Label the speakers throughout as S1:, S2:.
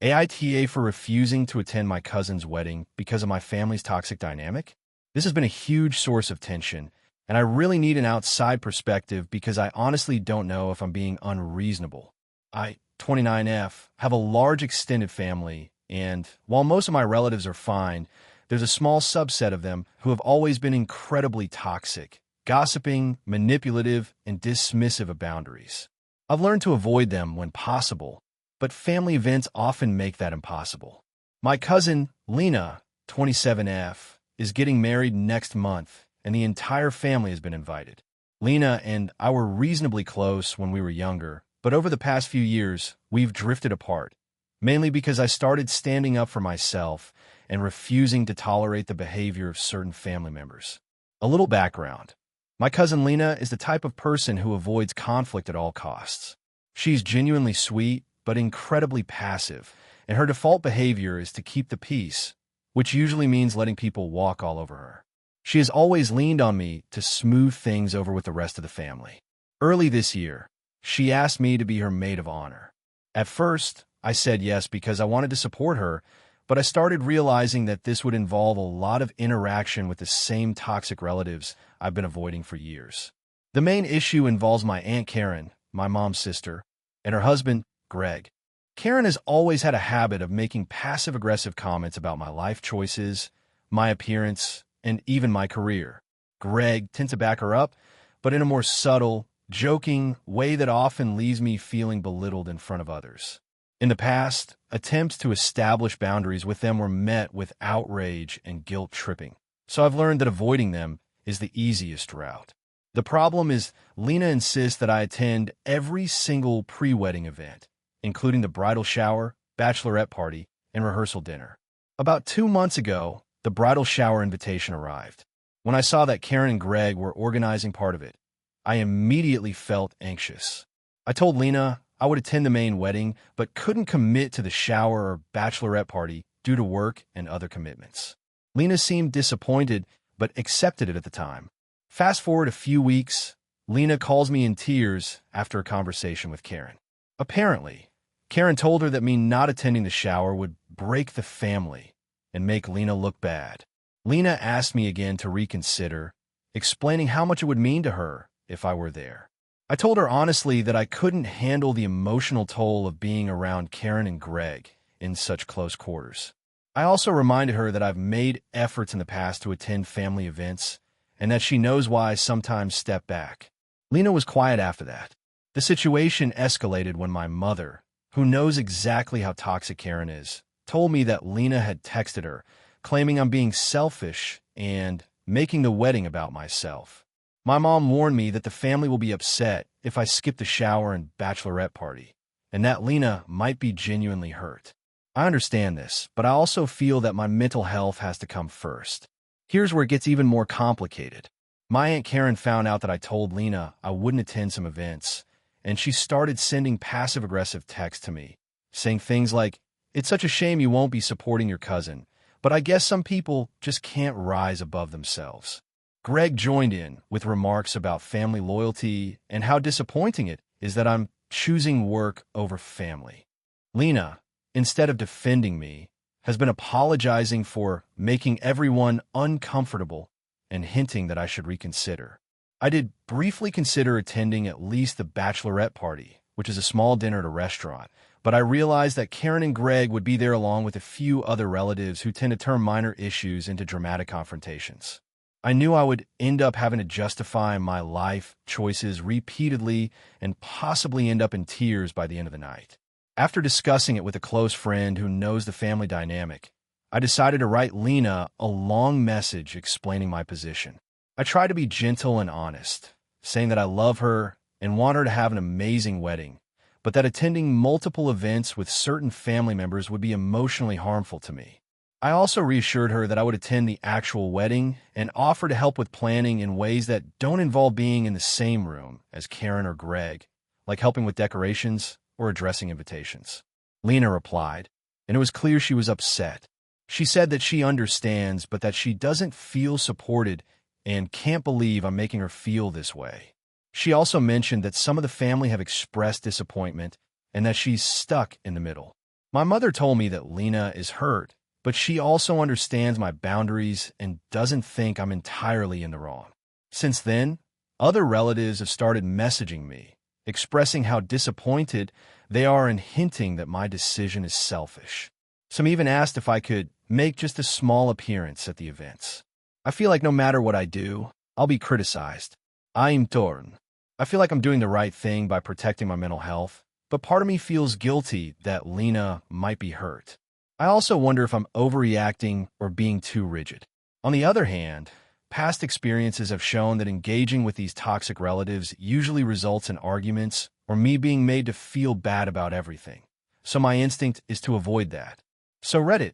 S1: AITA for refusing to attend my cousin's wedding because of my family's toxic dynamic? This has been a huge source of tension, and I really need an outside perspective because I honestly don't know if I'm being unreasonable. I, 29F, have a large extended family, and while most of my relatives are fine, there's a small subset of them who have always been incredibly toxic, gossiping, manipulative, and dismissive of boundaries. I've learned to avoid them when possible, but family events often make that impossible. My cousin, Lena, 27F, is getting married next month, and the entire family has been invited. Lena and I were reasonably close when we were younger, but over the past few years, we've drifted apart, mainly because I started standing up for myself and refusing to tolerate the behavior of certain family members. A little background. My cousin Lena is the type of person who avoids conflict at all costs. She's genuinely sweet, but incredibly passive, and her default behavior is to keep the peace, which usually means letting people walk all over her. She has always leaned on me to smooth things over with the rest of the family. Early this year, she asked me to be her maid of honor. At first, I said yes because I wanted to support her, but I started realizing that this would involve a lot of interaction with the same toxic relatives I've been avoiding for years. The main issue involves my Aunt Karen, my mom's sister, and her husband, Greg. Karen has always had a habit of making passive-aggressive comments about my life choices, my appearance, and even my career. Greg tends to back her up, but in a more subtle, joking way that often leaves me feeling belittled in front of others. In the past, attempts to establish boundaries with them were met with outrage and guilt-tripping, so I've learned that avoiding them is the easiest route. The problem is Lena insists that I attend every single pre-wedding event, including the bridal shower, bachelorette party, and rehearsal dinner. About 2 months ago, the bridal shower invitation arrived. When I saw that Karen and Greg were organizing part of it, I immediately felt anxious. I told Lena I would attend the main wedding, but couldn't commit to the shower or bachelorette party due to work and other commitments. Lena seemed disappointed, but accepted it at the time. Fast forward a few weeks, Lena calls me in tears after a conversation with Karen. Apparently, Karen told her that me not attending the shower would break the family and make Lena look bad. Lena asked me again to reconsider, explaining how much it would mean to her if I were there. I told her honestly that I couldn't handle the emotional toll of being around Karen and Greg in such close quarters. I also reminded her that I've made efforts in the past to attend family events and that she knows why I sometimes step back. Lena was quiet after that. The situation escalated when my mother, who knows exactly how toxic Karen is, told me that Lena had texted her, claiming I'm being selfish and making the wedding about myself. My mom warned me that the family will be upset if I skip the shower and bachelorette party, and that Lena might be genuinely hurt. I understand this, but I also feel that my mental health has to come first. Here's where it gets even more complicated. My Aunt Karen found out that I told Lena I wouldn't attend some events, and she started sending passive-aggressive texts to me, saying things like, "It's such a shame you won't be supporting your cousin, but I guess some people just can't rise above themselves." Greg joined in with remarks about family loyalty and how disappointing it is that I'm choosing work over family. Lena, instead of defending me, has been apologizing for making everyone uncomfortable and hinting that I should reconsider. I did briefly consider attending at least the bachelorette party, which is a small dinner at a restaurant, but I realized that Karen and Greg would be there along with a few other relatives who tend to turn minor issues into dramatic confrontations. I knew I would end up having to justify my life choices repeatedly and possibly end up in tears by the end of the night. After discussing it with a close friend who knows the family dynamic, I decided to write Lena a long message explaining my position. I tried to be gentle and honest, saying that I love her and want her to have an amazing wedding, but that attending multiple events with certain family members would be emotionally harmful to me. I also reassured her that I would attend the actual wedding and offer to help with planning in ways that don't involve being in the same room as Karen or Greg, like helping with decorations or addressing invitations. Lena replied, and it was clear she was upset. She said that she understands, but that she doesn't feel supported and can't believe I'm making her feel this way. She also mentioned that some of the family have expressed disappointment and that she's stuck in the middle. My mother told me that Lena is hurt, but she also understands my boundaries and doesn't think I'm entirely in the wrong. Since then, other relatives have started messaging me, expressing how disappointed they are and hinting that my decision is selfish. Some even asked if I could make just a small appearance at the events. I feel like no matter what I do, I'll be criticized. I'm torn. I feel like I'm doing the right thing by protecting my mental health, but part of me feels guilty that Lena might be hurt. I also wonder if I'm overreacting or being too rigid. On the other hand, past experiences have shown that engaging with these toxic relatives usually results in arguments or me being made to feel bad about everything. So my instinct is to avoid that. So Reddit,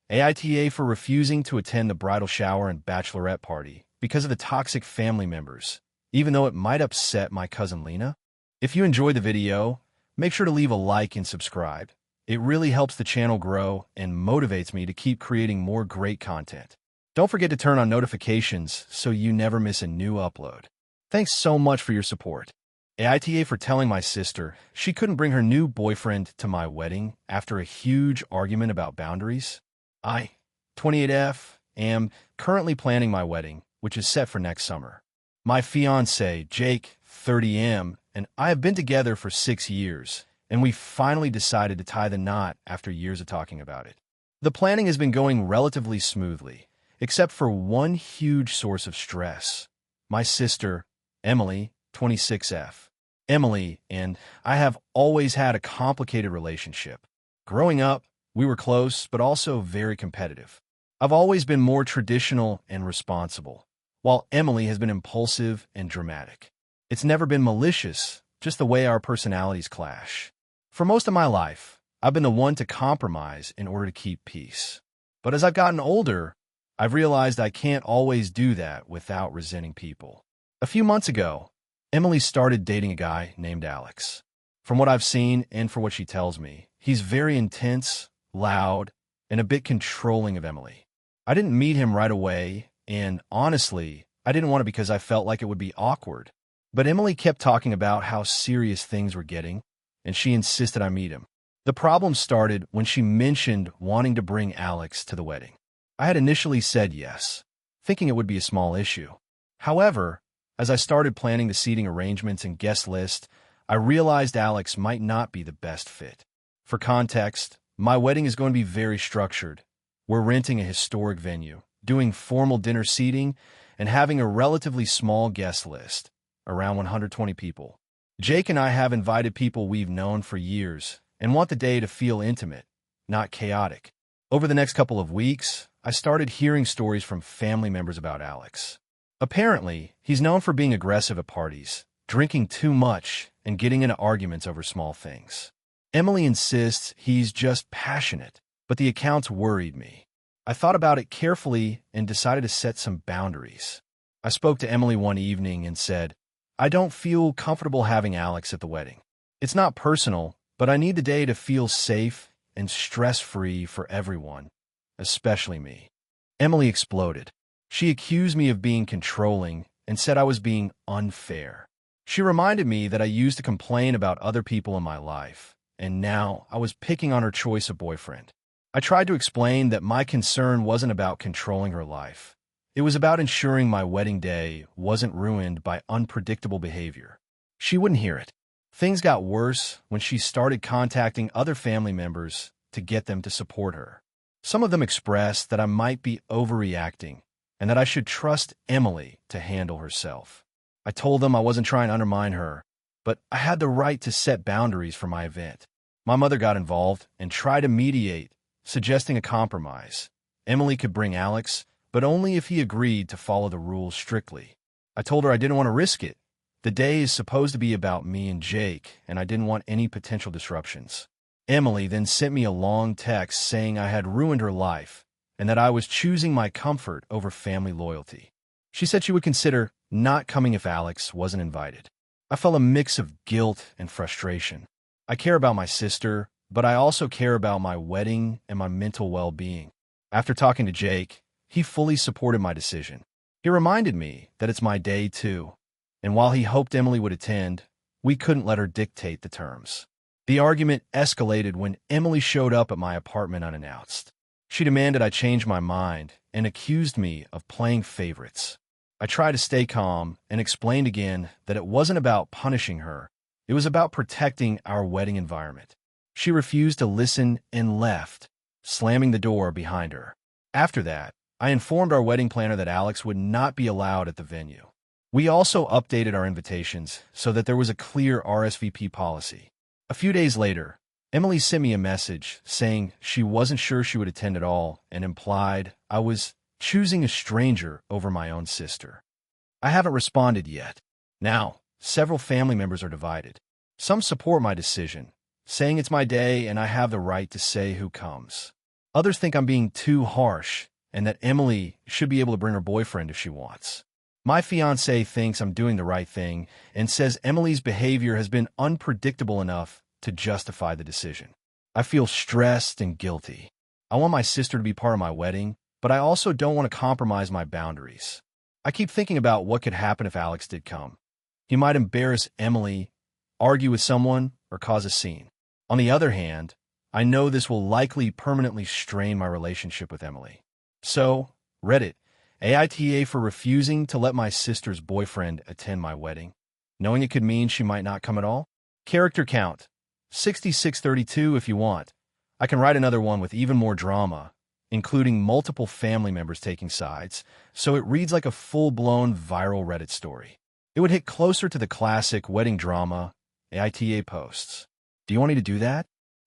S1: AITA for refusing to attend the bridal shower and bachelorette party because of the toxic family members, even though it might upset my cousin Lena. If you enjoyed the video, make sure to leave a like and subscribe. It really helps the channel grow and motivates me to keep creating more great content. Don't forget to turn on notifications so you never miss a new upload. Thanks so much for your support. AITA for telling my sister she couldn't bring her new boyfriend to my wedding after a huge argument about boundaries. I, 28F, am currently planning my wedding, which is set for next summer. My fiancé, Jake, 30M, and I have been together for 6 years, and we finally decided to tie the knot after years of talking about it. The planning has been going relatively smoothly, except for one huge source of stress. My sister, Emily, 26F. Emily and I have always had a complicated relationship. Growing up, we were close, but also very competitive. I've always been more traditional and responsible, while Emily has been impulsive and dramatic. It's never been malicious, just the way our personalities clash. For most of my life, I've been the one to compromise in order to keep peace. But as I've gotten older, I've realized I can't always do that without resenting people. A few months ago, Emily started dating a guy named Alex. From what I've seen and for what she tells me, he's very intense, loud, and a bit controlling of Emily. I didn't meet him right away, and honestly, I didn't want to because I felt like it would be awkward. But Emily kept talking about how serious things were getting, and she insisted I meet him. The problem started when she mentioned wanting to bring Alex to the wedding. I had initially said yes, thinking it would be a small issue. However, as I started planning the seating arrangements and guest list, I realized Alex might not be the best fit. For context, my wedding is going to be very structured. We're renting a historic venue, doing formal dinner seating, and having a relatively small guest list, around 120 people. Jake and I have invited people we've known for years and want the day to feel intimate, not chaotic. Over the next couple of weeks, I started hearing stories from family members about Alex. Apparently, he's known for being aggressive at parties, drinking too much, and getting into arguments over small things. Emily insists he's just passionate, but the accounts worried me. I thought about it carefully and decided to set some boundaries. I spoke to Emily one evening and said, I don't feel comfortable having Alex at the wedding. It's not personal, but I need the day to feel safe and stress-free for everyone, especially me. Emily exploded. She accused me of being controlling and said I was being unfair. She reminded me that I used to complain about other people in my life, and now I was picking on her choice of boyfriend. I tried to explain that my concern wasn't about controlling her life. It was about ensuring my wedding day wasn't ruined by unpredictable behavior. She wouldn't hear it. Things got worse when she started contacting other family members to get them to support her. Some of them expressed that I might be overreacting and that I should trust Emily to handle herself. I told them I wasn't trying to undermine her, but I had the right to set boundaries for my event. My mother got involved and tried to mediate, suggesting a compromise. Emily could bring Alex, but only if he agreed to follow the rules strictly. I told her I didn't want to risk it. The day is supposed to be about me and Jake, and I didn't want any potential disruptions. Emily then sent me a long text saying I had ruined her life and that I was choosing my comfort over family loyalty. She said she would consider not coming if Alex wasn't invited. I felt a mix of guilt and frustration. I care about my sister, but I also care about my wedding and my mental well-being. After talking to Jake, he fully supported my decision. He reminded me that it's my day too, and while he hoped Emily would attend, we couldn't let her dictate the terms. The argument escalated when Emily showed up at my apartment unannounced. She demanded I change my mind and accused me of playing favorites. I tried to stay calm and explained again that it wasn't about punishing her. It was about protecting our wedding environment. She refused to listen and left, slamming the door behind her. After that, I informed our wedding planner that Alex would not be allowed at the venue. We also updated our invitations so that there was a clear RSVP policy. A few days later, Emily sent me a message saying she wasn't sure she would attend at all and implied I was choosing a stranger over my own sister. I haven't responded yet. Now, several family members are divided. Some support my decision, saying it's my day and I have the right to say who comes. Others think I'm being too harsh and that Emily should be able to bring her boyfriend if she wants. My fiancé thinks I'm doing the right thing and says Emily's behavior has been unpredictable enough to justify the decision. I feel stressed and guilty. I want my sister to be part of my wedding, but I also don't want to compromise my boundaries. I keep thinking about what could happen if Alex did come. He might embarrass Emily, argue with someone, or cause a scene. On the other hand, I know this will likely permanently strain my relationship with Emily. So, Reddit, AITA for refusing to let my sister's boyfriend attend my wedding, knowing it could mean she might not come at all. Character count, 6632 if you want. I can write another one with even more drama, including multiple family members taking sides, so it reads like a full-blown viral Reddit story. It would hit closer to the classic wedding drama AITA posts. Do you want me to do that?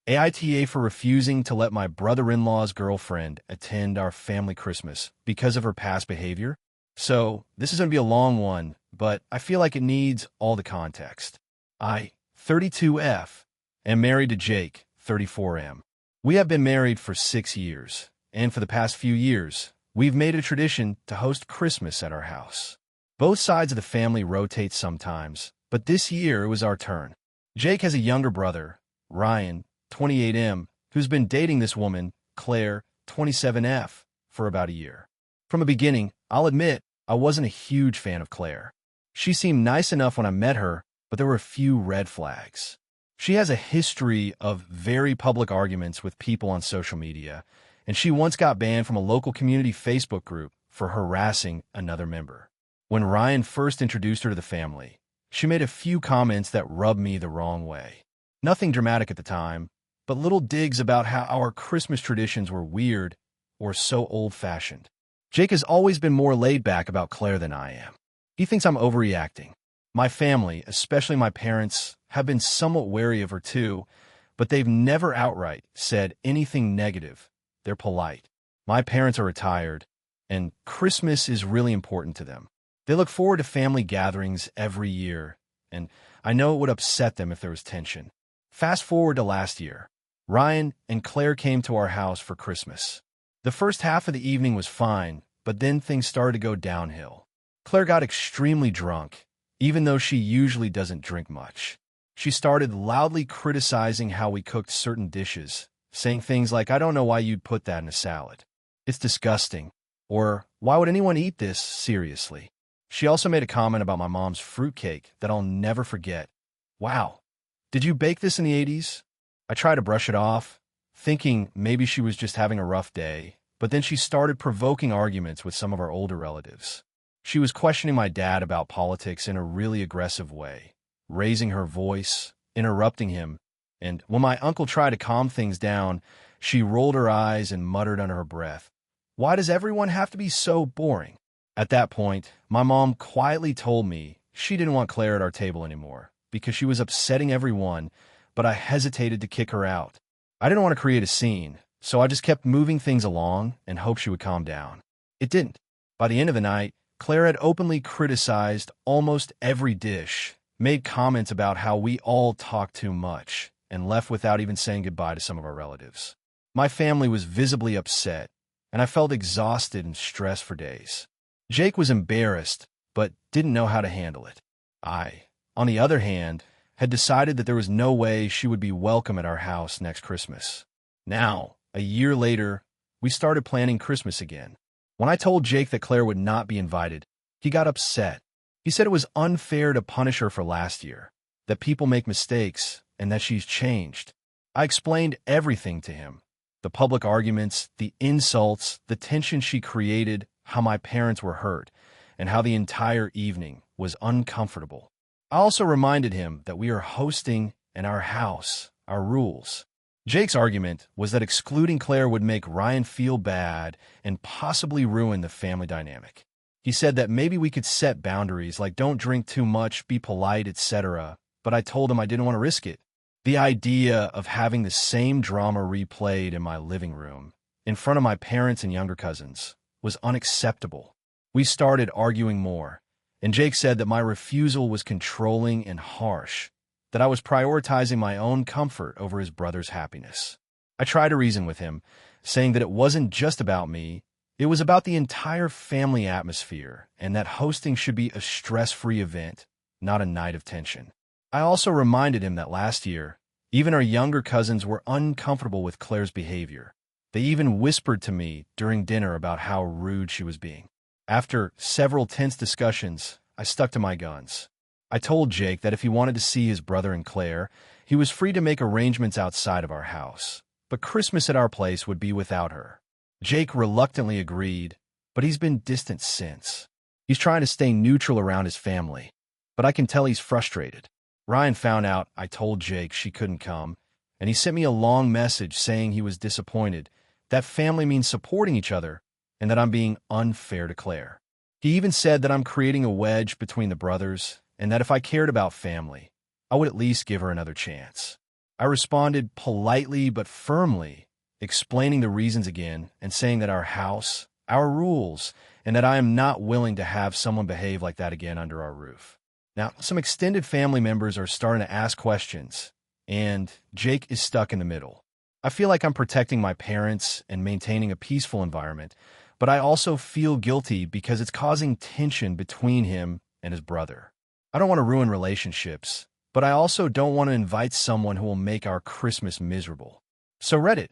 S1: AITA for refusing to let my brother-in-law's girlfriend attend our family Christmas because of her past behavior. So, this is going to be a long one, but I feel like it needs all the context. I, 32F, am married to Jake, 34M. We have been married for 6 years, and for the past few years, we've made a tradition to host Christmas at our house. Both sides of the family rotate sometimes, but this year it was our turn. Jake has a younger brother, Ryan, 28M, who's been dating this woman, Claire, 27F, for about a year. From the beginning, I'll admit, I wasn't a huge fan of Claire. She seemed nice enough when I met her, but there were a few red flags. She has a history of very public arguments with people on social media, and she once got banned from a local community Facebook group for harassing another member. When Ryan first introduced her to the family, she made a few comments that rubbed me the wrong way. Nothing dramatic at the time, but little digs about how our Christmas traditions were weird or so old-fashioned. Jake has always been more laid-back about Claire than I am. He thinks I'm overreacting. My family, especially my parents, have been somewhat wary of her too, but they've never outright said anything negative. They're polite. My parents are retired, and Christmas is really important to them. They look forward to family gatherings every year, and I know it would upset them if there was tension. Fast forward to last year. Ryan and Claire came to our house for Christmas. The first half of the evening was fine, but then things started to go downhill. Claire got extremely drunk, even though she usually doesn't drink much. She started loudly criticizing how we cooked certain dishes, saying things like, "I don't know why you'd put that in a salad. It's disgusting." Or, "Why would anyone eat this seriously?" She also made a comment about my mom's fruitcake that I'll never forget. "Wow, did you bake this in the 80s? I tried to brush it off, thinking maybe she was just having a rough day, but then she started provoking arguments with some of our older relatives. She was questioning my dad about politics in a really aggressive way, raising her voice, interrupting him, and when my uncle tried to calm things down, she rolled her eyes and muttered under her breath, "Why does everyone have to be so boring?" At that point, my mom quietly told me she didn't want Claire at our table anymore because she was upsetting everyone, but I hesitated to kick her out. I didn't want to create a scene, so I just kept moving things along and hoped she would calm down. It didn't. By the end of the night, Claire had openly criticized almost every dish, made comments about how we all talk too much, and left without even saying goodbye to some of our relatives. My family was visibly upset, and I felt exhausted and stressed for days. Jake was embarrassed, but didn't know how to handle it. I, on the other hand, had decided that there was no way she would be welcome at our house next Christmas. Now, a year later, we started planning Christmas again. When I told Jake that Claire would not be invited, he got upset. He said it was unfair to punish her for last year, that people make mistakes, and that she's changed. I explained everything to him. The public arguments, the insults, the tension she created, how my parents were hurt, and how the entire evening was uncomfortable. I also reminded him that we are hosting in our house, our rules. Jake's argument was that excluding Claire would make Ryan feel bad and possibly ruin the family dynamic. He said that maybe we could set boundaries like don't drink too much, be polite, etc., but I told him I didn't want to risk it. The idea of having the same drama replayed in my living room, in front of my parents and younger cousins, was unacceptable. We started arguing more, and Jake said that my refusal was controlling and harsh, that I was prioritizing my own comfort over his brother's happiness. I tried to reason with him, saying that it wasn't just about me, it was about the entire family atmosphere, and that hosting should be a stress-free event, not a night of tension. I also reminded him that last year, even our younger cousins were uncomfortable with Claire's behavior. They even whispered to me during dinner about how rude she was being. After several tense discussions, I stuck to my guns. I told Jake that if he wanted to see his brother and Claire, he was free to make arrangements outside of our house, but Christmas at our place would be without her. Jake reluctantly agreed, but he's been distant since. He's trying to stay neutral around his family, but I can tell he's frustrated. Ryan found out I told Jake she couldn't come, and he sent me a long message saying he was disappointed, that family means supporting each other, and that I'm being unfair to Claire. He even said that I'm creating a wedge between the brothers, and that if I cared about family, I would at least give her another chance. I responded politely but firmly, explaining the reasons again and saying that our house, our rules, and that I am not willing to have someone behave like that again under our roof. Now, some extended family members are starting to ask questions, and Jake is stuck in the middle. I feel like I'm protecting my parents and maintaining a peaceful environment, but I also feel guilty because it's causing tension between him and his brother. I don't want to ruin relationships, but I also don't want to invite someone who will make our Christmas miserable. So Reddit,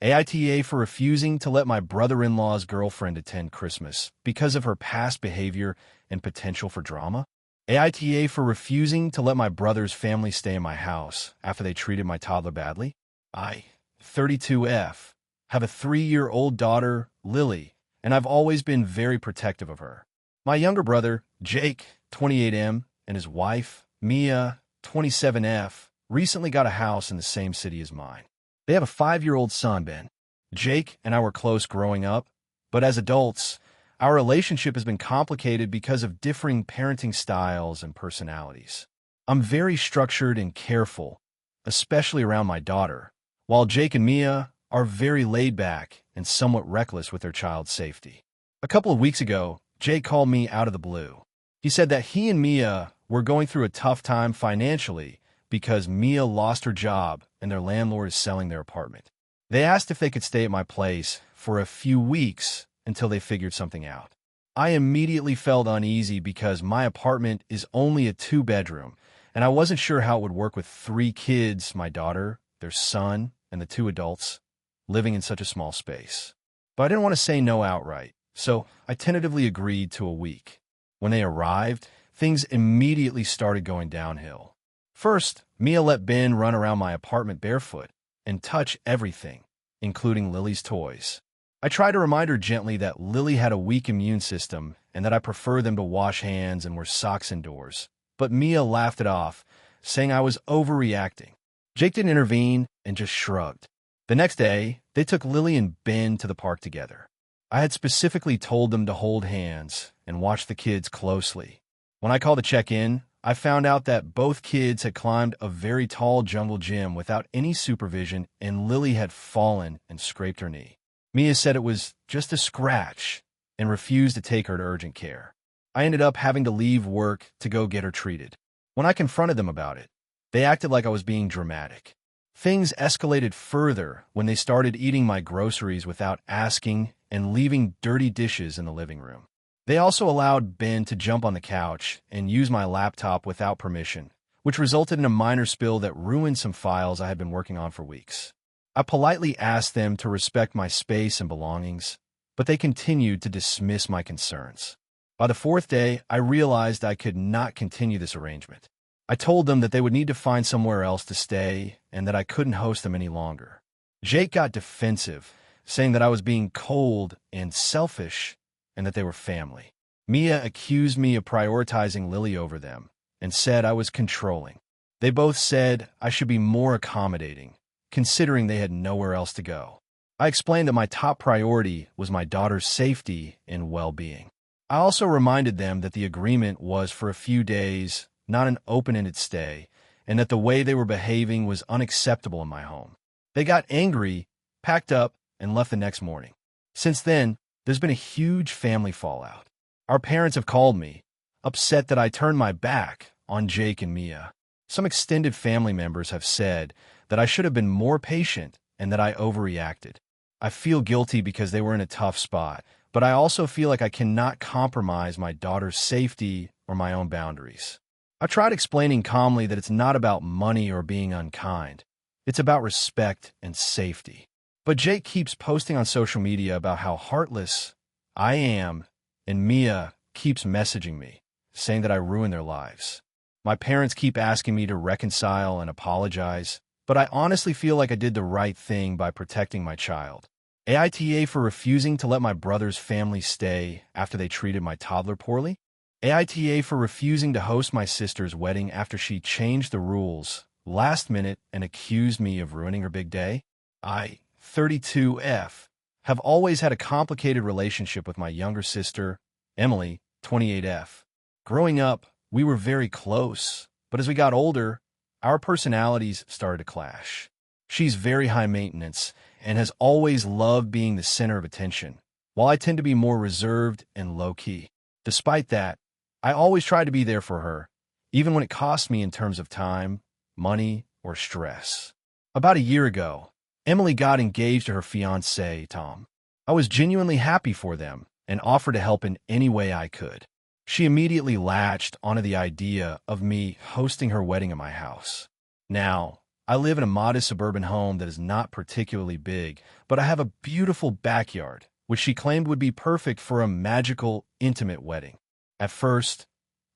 S1: AITA for refusing to let my brother-in-law's girlfriend attend Christmas because of her past behavior and potential for drama. AITA for refusing to let my brother's family stay in my house after they treated my toddler badly. I, 32F, have a 3-year-old daughter, Lily, and I've always been very protective of her. My younger brother, Jake, 28M, and his wife, Mia, 27F, recently got a house in the same city as mine. They have a 5-year-old son, Ben. Jake and I were close growing up, but as adults, our relationship has been complicated because of differing parenting styles and personalities. I'm very structured and careful, especially around my daughter, while Jake and Mia are very laid back and somewhat reckless with their child's safety. A couple of weeks ago, Jake called me out of the blue. He said that he and Mia were going through a tough time financially because Mia lost her job and their landlord is selling their apartment. They asked if they could stay at my place for a few weeks until they figured something out. I immediately felt uneasy because my apartment is only a 2-bedroom, and I wasn't sure how it would work with 3 kids, my daughter, their son, and the 2 adults, living in such a small space. But I didn't want to say no outright, so I tentatively agreed to a week. When they arrived, things immediately started going downhill. First, Mia let Ben run around my apartment barefoot and touch everything, including Lily's toys. I tried to remind her gently that Lily had a weak immune system and that I prefer them to wash hands and wear socks indoors, but Mia laughed it off, saying I was overreacting. Jake didn't intervene and just shrugged. The next day, they took Lily and Ben to the park together. I had specifically told them to hold hands and watch the kids closely. When I called to check in, I found out that both kids had climbed a very tall jungle gym without any supervision, and Lily had fallen and scraped her knee. Mia said it was just a scratch and refused to take her to urgent care. I ended up having to leave work to go get her treated. When I confronted them about it, they acted like I was being dramatic. Things escalated further when they started eating my groceries without asking and leaving dirty dishes in the living room. They also allowed Ben to jump on the couch and use my laptop without permission, which resulted in a minor spill that ruined some files I had been working on for weeks. I politely asked them to respect my space and belongings, but they continued to dismiss my concerns. By the 4th day, I realized I could not continue this arrangement. I told them that they would need to find somewhere else to stay and that I couldn't host them any longer. Jake got defensive, saying that I was being cold and selfish and that they were family. Mia accused me of prioritizing Lily over them and said I was controlling. They both said I should be more accommodating, considering they had nowhere else to go. I explained that my top priority was my daughter's safety and well-being. I also reminded them that the agreement was for a few days, not an open-ended stay, and that the way they were behaving was unacceptable in my home. They got angry, packed up, and left the next morning. Since then, there's been a huge family fallout. Our parents have called me, upset that I turned my back on Jake and Mia. Some extended family members have said that I should have been more patient and that I overreacted. I feel guilty because they were in a tough spot, but I also feel like I cannot compromise my daughter's safety or my own boundaries. I tried explaining calmly that it's not about money or being unkind. It's about respect and safety. But Jake keeps posting on social media about how heartless I am, and Mia keeps messaging me, saying that I ruined their lives. My parents keep asking me to reconcile and apologize, but I honestly feel like I did the right thing by protecting my child. AITA for refusing to let my brother's family stay after they treated my toddler poorly. AITA for refusing to host my sister's wedding after she changed the rules last minute and accused me of ruining her big day. I, 32F, have always had a complicated relationship with my younger sister, Emily, 28F. Growing up, we were very close, but as we got older, our personalities started to clash. She's very high maintenance and has always loved being the center of attention, while I tend to be more reserved and low-key. Despite that, I always try to be there for her, even when it costs me in terms of time, money, or stress. About a year ago, Emily got engaged to her fiancé, Tom. I was genuinely happy for them and offered to help in any way I could. She immediately latched onto the idea of me hosting her wedding at my house. Now, I live in a modest suburban home that is not particularly big, but I have a beautiful backyard, which she claimed would be perfect for a magical, intimate wedding. At first,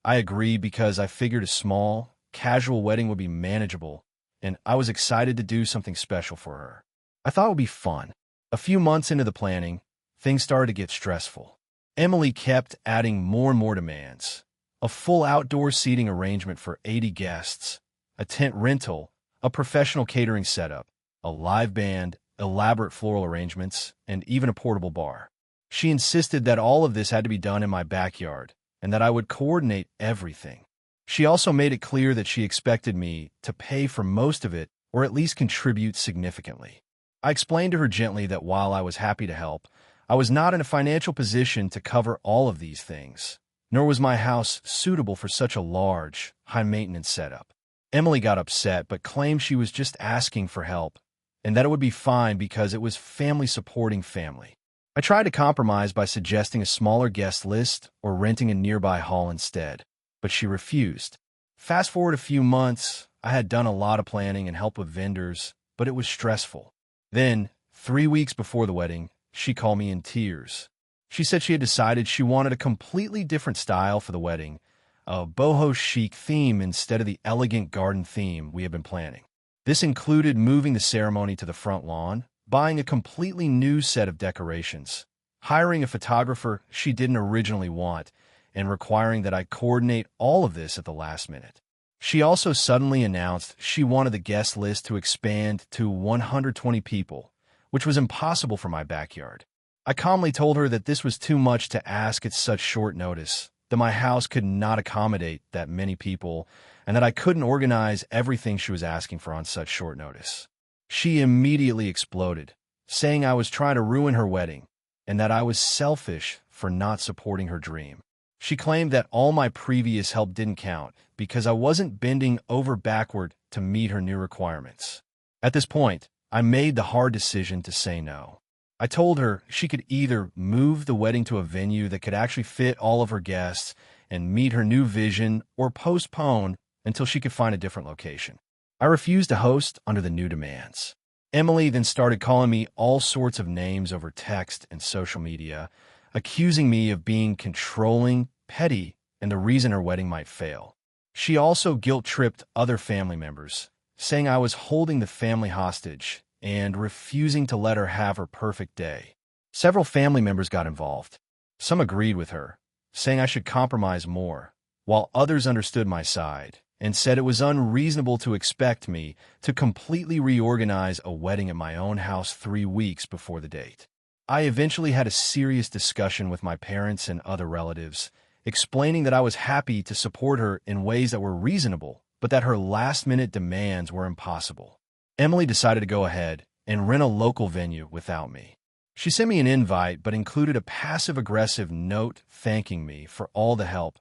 S1: I agreed because I figured a small, casual wedding would be manageable, and I was excited to do something special for her. I thought it would be fun. A few months into the planning, things started to get stressful. Emily kept adding more and more demands. A full outdoor seating arrangement for 80 guests, a tent rental, a professional catering setup, a live band, elaborate floral arrangements, and even a portable bar. She insisted that all of this had to be done in my backyard, and that I would coordinate everything. She also made it clear that she expected me to pay for most of it, or at least contribute significantly. I explained to her gently that while I was happy to help, I was not in a financial position to cover all of these things, nor was my house suitable for such a large, high-maintenance setup. Emily got upset but claimed she was just asking for help, and that it would be fine because it was family supporting family. I tried to compromise by suggesting a smaller guest list or renting a nearby hall instead, but she refused. Fast forward a few months, I had done a lot of planning and help with vendors, but it was stressful. Then, 3 weeks before the wedding, she called me in tears. She said she had decided she wanted a completely different style for the wedding, a boho chic theme instead of the elegant garden theme we had been planning. This included moving the ceremony to the front lawn, buying a completely new set of decorations, hiring a photographer she didn't originally want, and requiring that I coordinate all of this at the last minute. She also suddenly announced she wanted the guest list to expand to 120 people, which was impossible for my backyard. I calmly told her that this was too much to ask at such short notice, that my house could not accommodate that many people, and that I couldn't organize everything she was asking for on such short notice. She immediately exploded, saying I was trying to ruin her wedding, and that I was selfish for not supporting her dream. She claimed that all my previous help didn't count because I wasn't bending over backward to meet her new requirements. At this point, I made the hard decision to say no. I told her she could either move the wedding to a venue that could actually fit all of her guests and meet her new vision, or postpone until she could find a different location. I refused to host under the new demands. Emily then started calling me all sorts of names over text and social media, accusing me of being controlling, petty, and the reason her wedding might fail. She also guilt-tripped other family members, saying I was holding the family hostage and refusing to let her have her perfect day. Several family members got involved. Some agreed with her, saying I should compromise more, while others understood my side and said it was unreasonable to expect me to completely reorganize a wedding at my own house 3 weeks before the date. I eventually had a serious discussion with my parents and other relatives, explaining that I was happy to support her in ways that were reasonable, but that her last-minute demands were impossible. Emily decided to go ahead and rent a local venue without me. She sent me an invite but included a passive-aggressive note thanking me for all the help,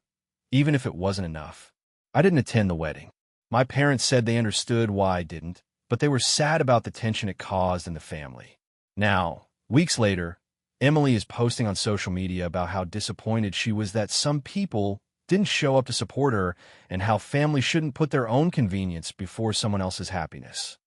S1: even if it wasn't enough. I didn't attend the wedding. My parents said they understood why I didn't, but they were sad about the tension it caused in the family. Now, weeks later, Emily is posting on social media about how disappointed she was that some people didn't show up to support her and how families shouldn't put their own convenience before someone else's happiness.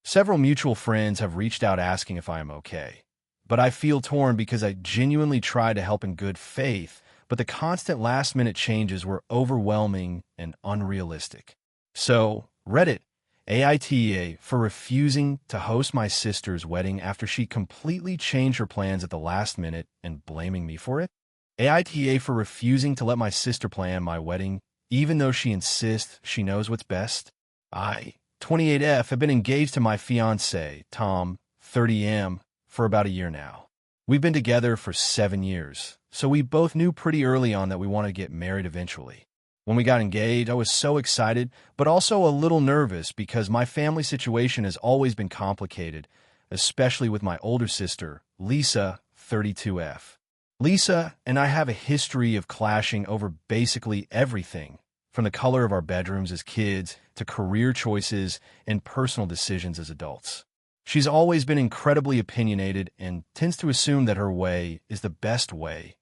S1: Several mutual friends have reached out asking if I am okay, but I feel torn because I genuinely tried to help in good faith, but the constant last-minute changes were overwhelming and unrealistic. So, Reddit, AITA for refusing to host my sister's wedding after she completely changed her plans at the last minute and blaming me for it. AITA for refusing to let my sister plan my wedding, even though she insists she knows what's best. I, 28F, have been engaged to my fiancé, Tom, 30M, for about a year now. We've been together for 7 years, so we both knew pretty early on that we wanted to get married eventually. When we got engaged, I was so excited, but also a little nervous because my family situation has always been complicated, especially with my older sister, Lisa, 32F. Lisa and I have a history of clashing over basically everything, from the color of our bedrooms as kids to career choices and personal decisions as adults. She's always been incredibly opinionated and tends to assume that her way is the best way,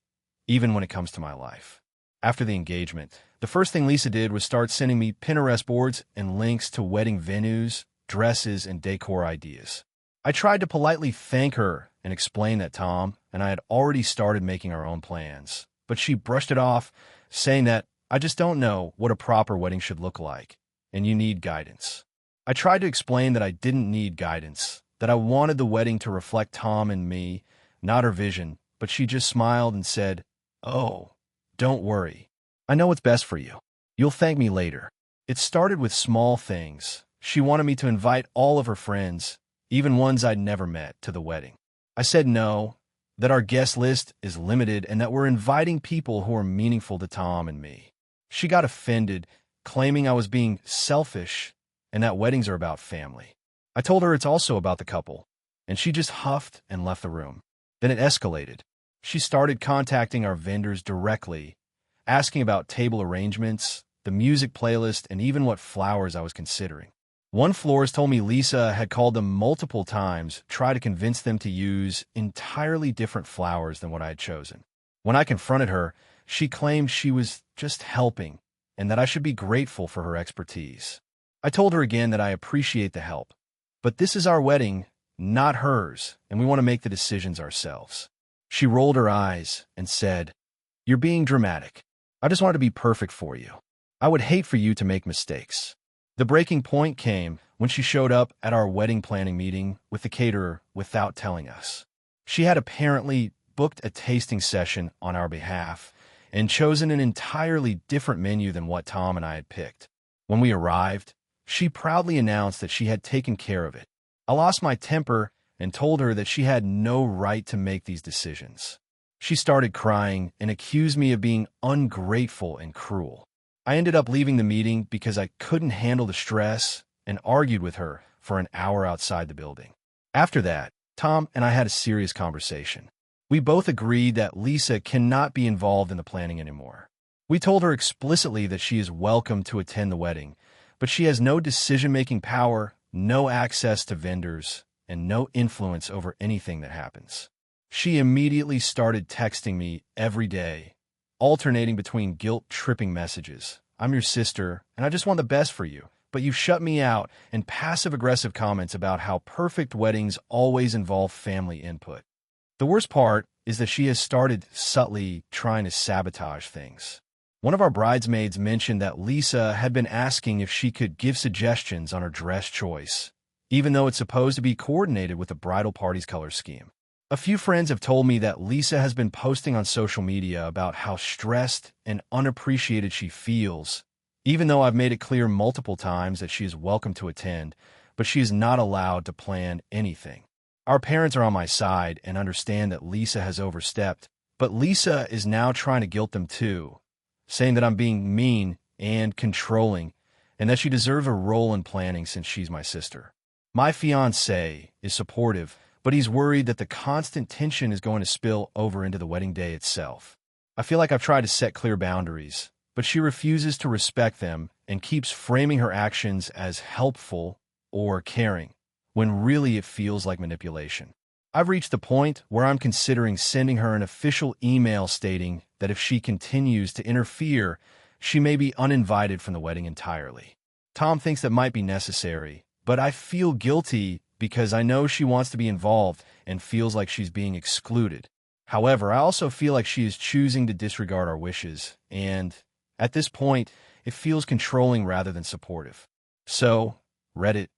S1: even when it comes to my life. After the engagement, the first thing Lisa did was start sending me Pinterest boards and links to wedding venues, dresses, and decor ideas. I tried to politely thank her and explain that Tom and I had already started making our own plans, but she brushed it off, saying that I just don't know what a proper wedding should look like, and you need guidance. I tried to explain that I didn't need guidance, that I wanted the wedding to reflect Tom and me, not her vision, but she just smiled and said, "Oh, don't worry. I know what's best for you. You'll thank me later." It started with small things. She wanted me to invite all of her friends, even ones I'd never met, to the wedding. I said no, that our guest list is limited and that we're inviting people who are meaningful to Tom and me. She got offended, claiming I was being selfish and that weddings are about family. I told her it's also about the couple, and she just huffed and left the room. Then it escalated. She started contacting our vendors directly, asking about table arrangements, the music playlist, and even what flowers I was considering. One florist told me Lisa had called them multiple times, tried to convince them to use entirely different flowers than what I had chosen. When I confronted her, she claimed she was just helping and that I should be grateful for her expertise. I told her again that I appreciate the help, but this is our wedding, not hers, and we want to make the decisions ourselves. She rolled her eyes and said, "You're being dramatic. I just want it to be perfect for you. I would hate for you to make mistakes." The breaking point came when she showed up at our wedding planning meeting with the caterer without telling us. She had apparently booked a tasting session on our behalf and chosen an entirely different menu than what Tom and I had picked. When we arrived, she proudly announced that she had taken care of it. I lost my temper and told her that she had no right to make these decisions. She started crying and accused me of being ungrateful and cruel. I ended up leaving the meeting because I couldn't handle the stress and argued with her for an hour outside the building. After that, Tom and I had a serious conversation. We both agreed that Lisa cannot be involved in the planning anymore. We told her explicitly that she is welcome to attend the wedding, but she has no decision-making power, no access to vendors, and no influence over anything that happens. She immediately started texting me every day, alternating between guilt-tripping messages. "I'm your sister, and I just want the best for you, but you've shut me out," and passive-aggressive comments about how perfect weddings always involve family input. The worst part is that she has started subtly trying to sabotage things. One of our bridesmaids mentioned that Lisa had been asking if she could give suggestions on her dress choice, even though it's supposed to be coordinated with the bridal party's color scheme. A few friends have told me that Lisa has been posting on social media about how stressed and unappreciated she feels, even though I've made it clear multiple times that she is welcome to attend, but she is not allowed to plan anything. Our parents are on my side and understand that Lisa has overstepped, but Lisa is now trying to guilt them too, saying that I'm being mean and controlling, and that she deserves a role in planning since she's my sister. My fiancé is supportive, but he's worried that the constant tension is going to spill over into the wedding day itself. I feel like I've tried to set clear boundaries, but she refuses to respect them and keeps framing her actions as helpful or caring, when really it feels like manipulation. I've reached the point where I'm considering sending her an official email stating that if she continues to interfere, she may be uninvited from the wedding entirely. Tom thinks that might be necessary, but I feel guilty because I know she wants to be involved and feels like she's being excluded. However, I also feel like she is choosing to disregard our wishes, and at this point, it feels controlling rather than supportive. So, Reddit,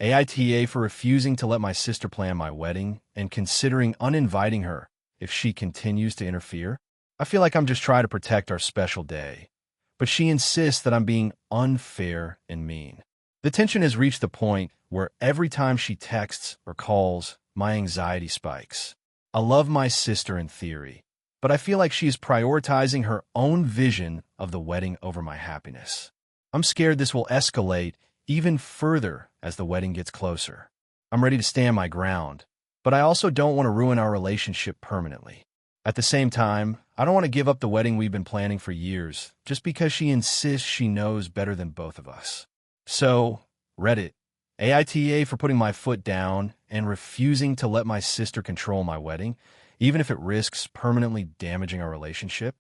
S1: AITA for refusing to let my sister plan my wedding and considering uninviting her if she continues to interfere. I feel like I'm just trying to protect our special day, but she insists that I'm being unfair and mean. The tension has reached the point where every time she texts or calls, my anxiety spikes. I love my sister in theory, but I feel like she is prioritizing her own vision of the wedding over my happiness. I'm scared this will escalate even further as the wedding gets closer. I'm ready to stand my ground, but I also don't want to ruin our relationship permanently. At the same time, I don't want to give up the wedding we've been planning for years just because she insists she knows better than both of us. So, Reddit, AITA for putting my foot down and refusing to let my sister control my wedding, even if it risks permanently damaging our relationship.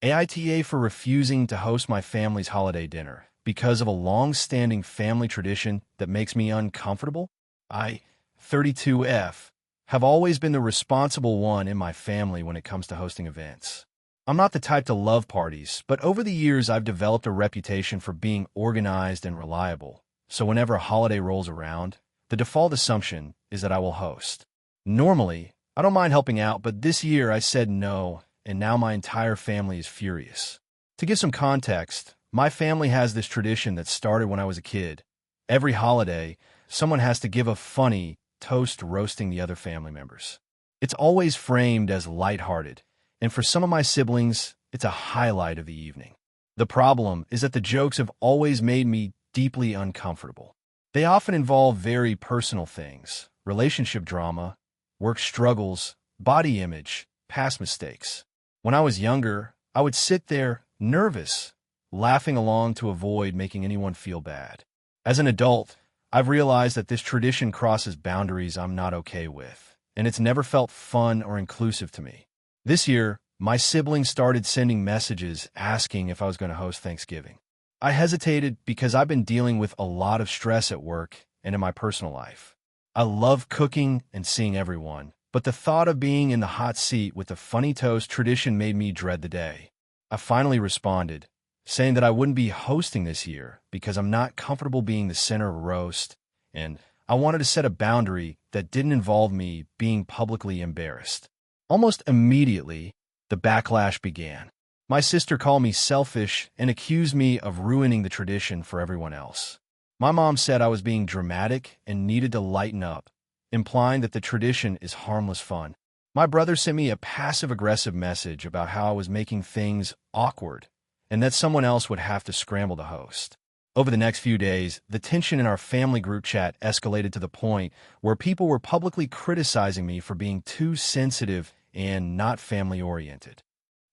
S1: AITA for refusing to host my family's holiday dinner because of a long-standing family tradition that makes me uncomfortable. I, 32F, have always been the responsible one in my family when it comes to hosting events. I'm not the type to love parties, but over the years I've developed a reputation for being organized and reliable. So whenever a holiday rolls around, the default assumption is that I will host. Normally, I don't mind helping out, but this year I said no, and now my entire family is furious. To give some context, my family has this tradition that started when I was a kid. Every holiday, someone has to give a funny toast roasting the other family members. It's always framed as lighthearted, and for some of my siblings, it's a highlight of the evening. The problem is that the jokes have always made me deeply uncomfortable. They often involve very personal things, relationship drama, work struggles, body image, past mistakes. When I was younger, I would sit there, nervous, laughing along to avoid making anyone feel bad. As an adult, I've realized that this tradition crosses boundaries I'm not okay with, and it's never felt fun or inclusive to me. This year, my siblings started sending messages asking if I was going to host Thanksgiving. I hesitated because I've been dealing with a lot of stress at work and in my personal life. I love cooking and seeing everyone, but the thought of being in the hot seat with the funny toast tradition made me dread the day. I finally responded, saying that I wouldn't be hosting this year because I'm not comfortable being the center of a roast, and I wanted to set a boundary that didn't involve me being publicly embarrassed. Almost immediately, the backlash began. My sister called me selfish and accused me of ruining the tradition for everyone else. My mom said I was being dramatic and needed to lighten up, implying that the tradition is harmless fun. My brother sent me a passive-aggressive message about how I was making things awkward and that someone else would have to scramble the host. Over the next few days, the tension in our family group chat escalated to the point where people were publicly criticizing me for being too sensitive and not family-oriented.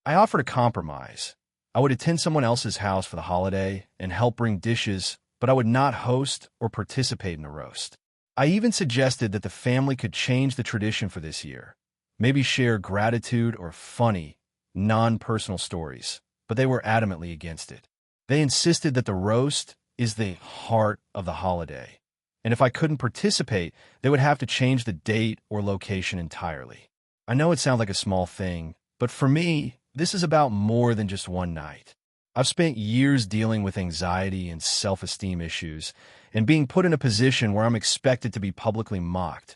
S1: I offered a compromise. I would attend someone else's house for the holiday and help bring dishes, but I would not host or participate in the roast. I even suggested that the family could change the tradition for this year, maybe share gratitude or funny, non-personal stories, but they were adamantly against it. They insisted that the roast is the heart of the holiday, and if I couldn't participate, they would have to change the date or location entirely. I know it sounds like a small thing, but for me, this is about more than just one night. I've spent years dealing with anxiety and self-esteem issues, and being put in a position where I'm expected to be publicly mocked,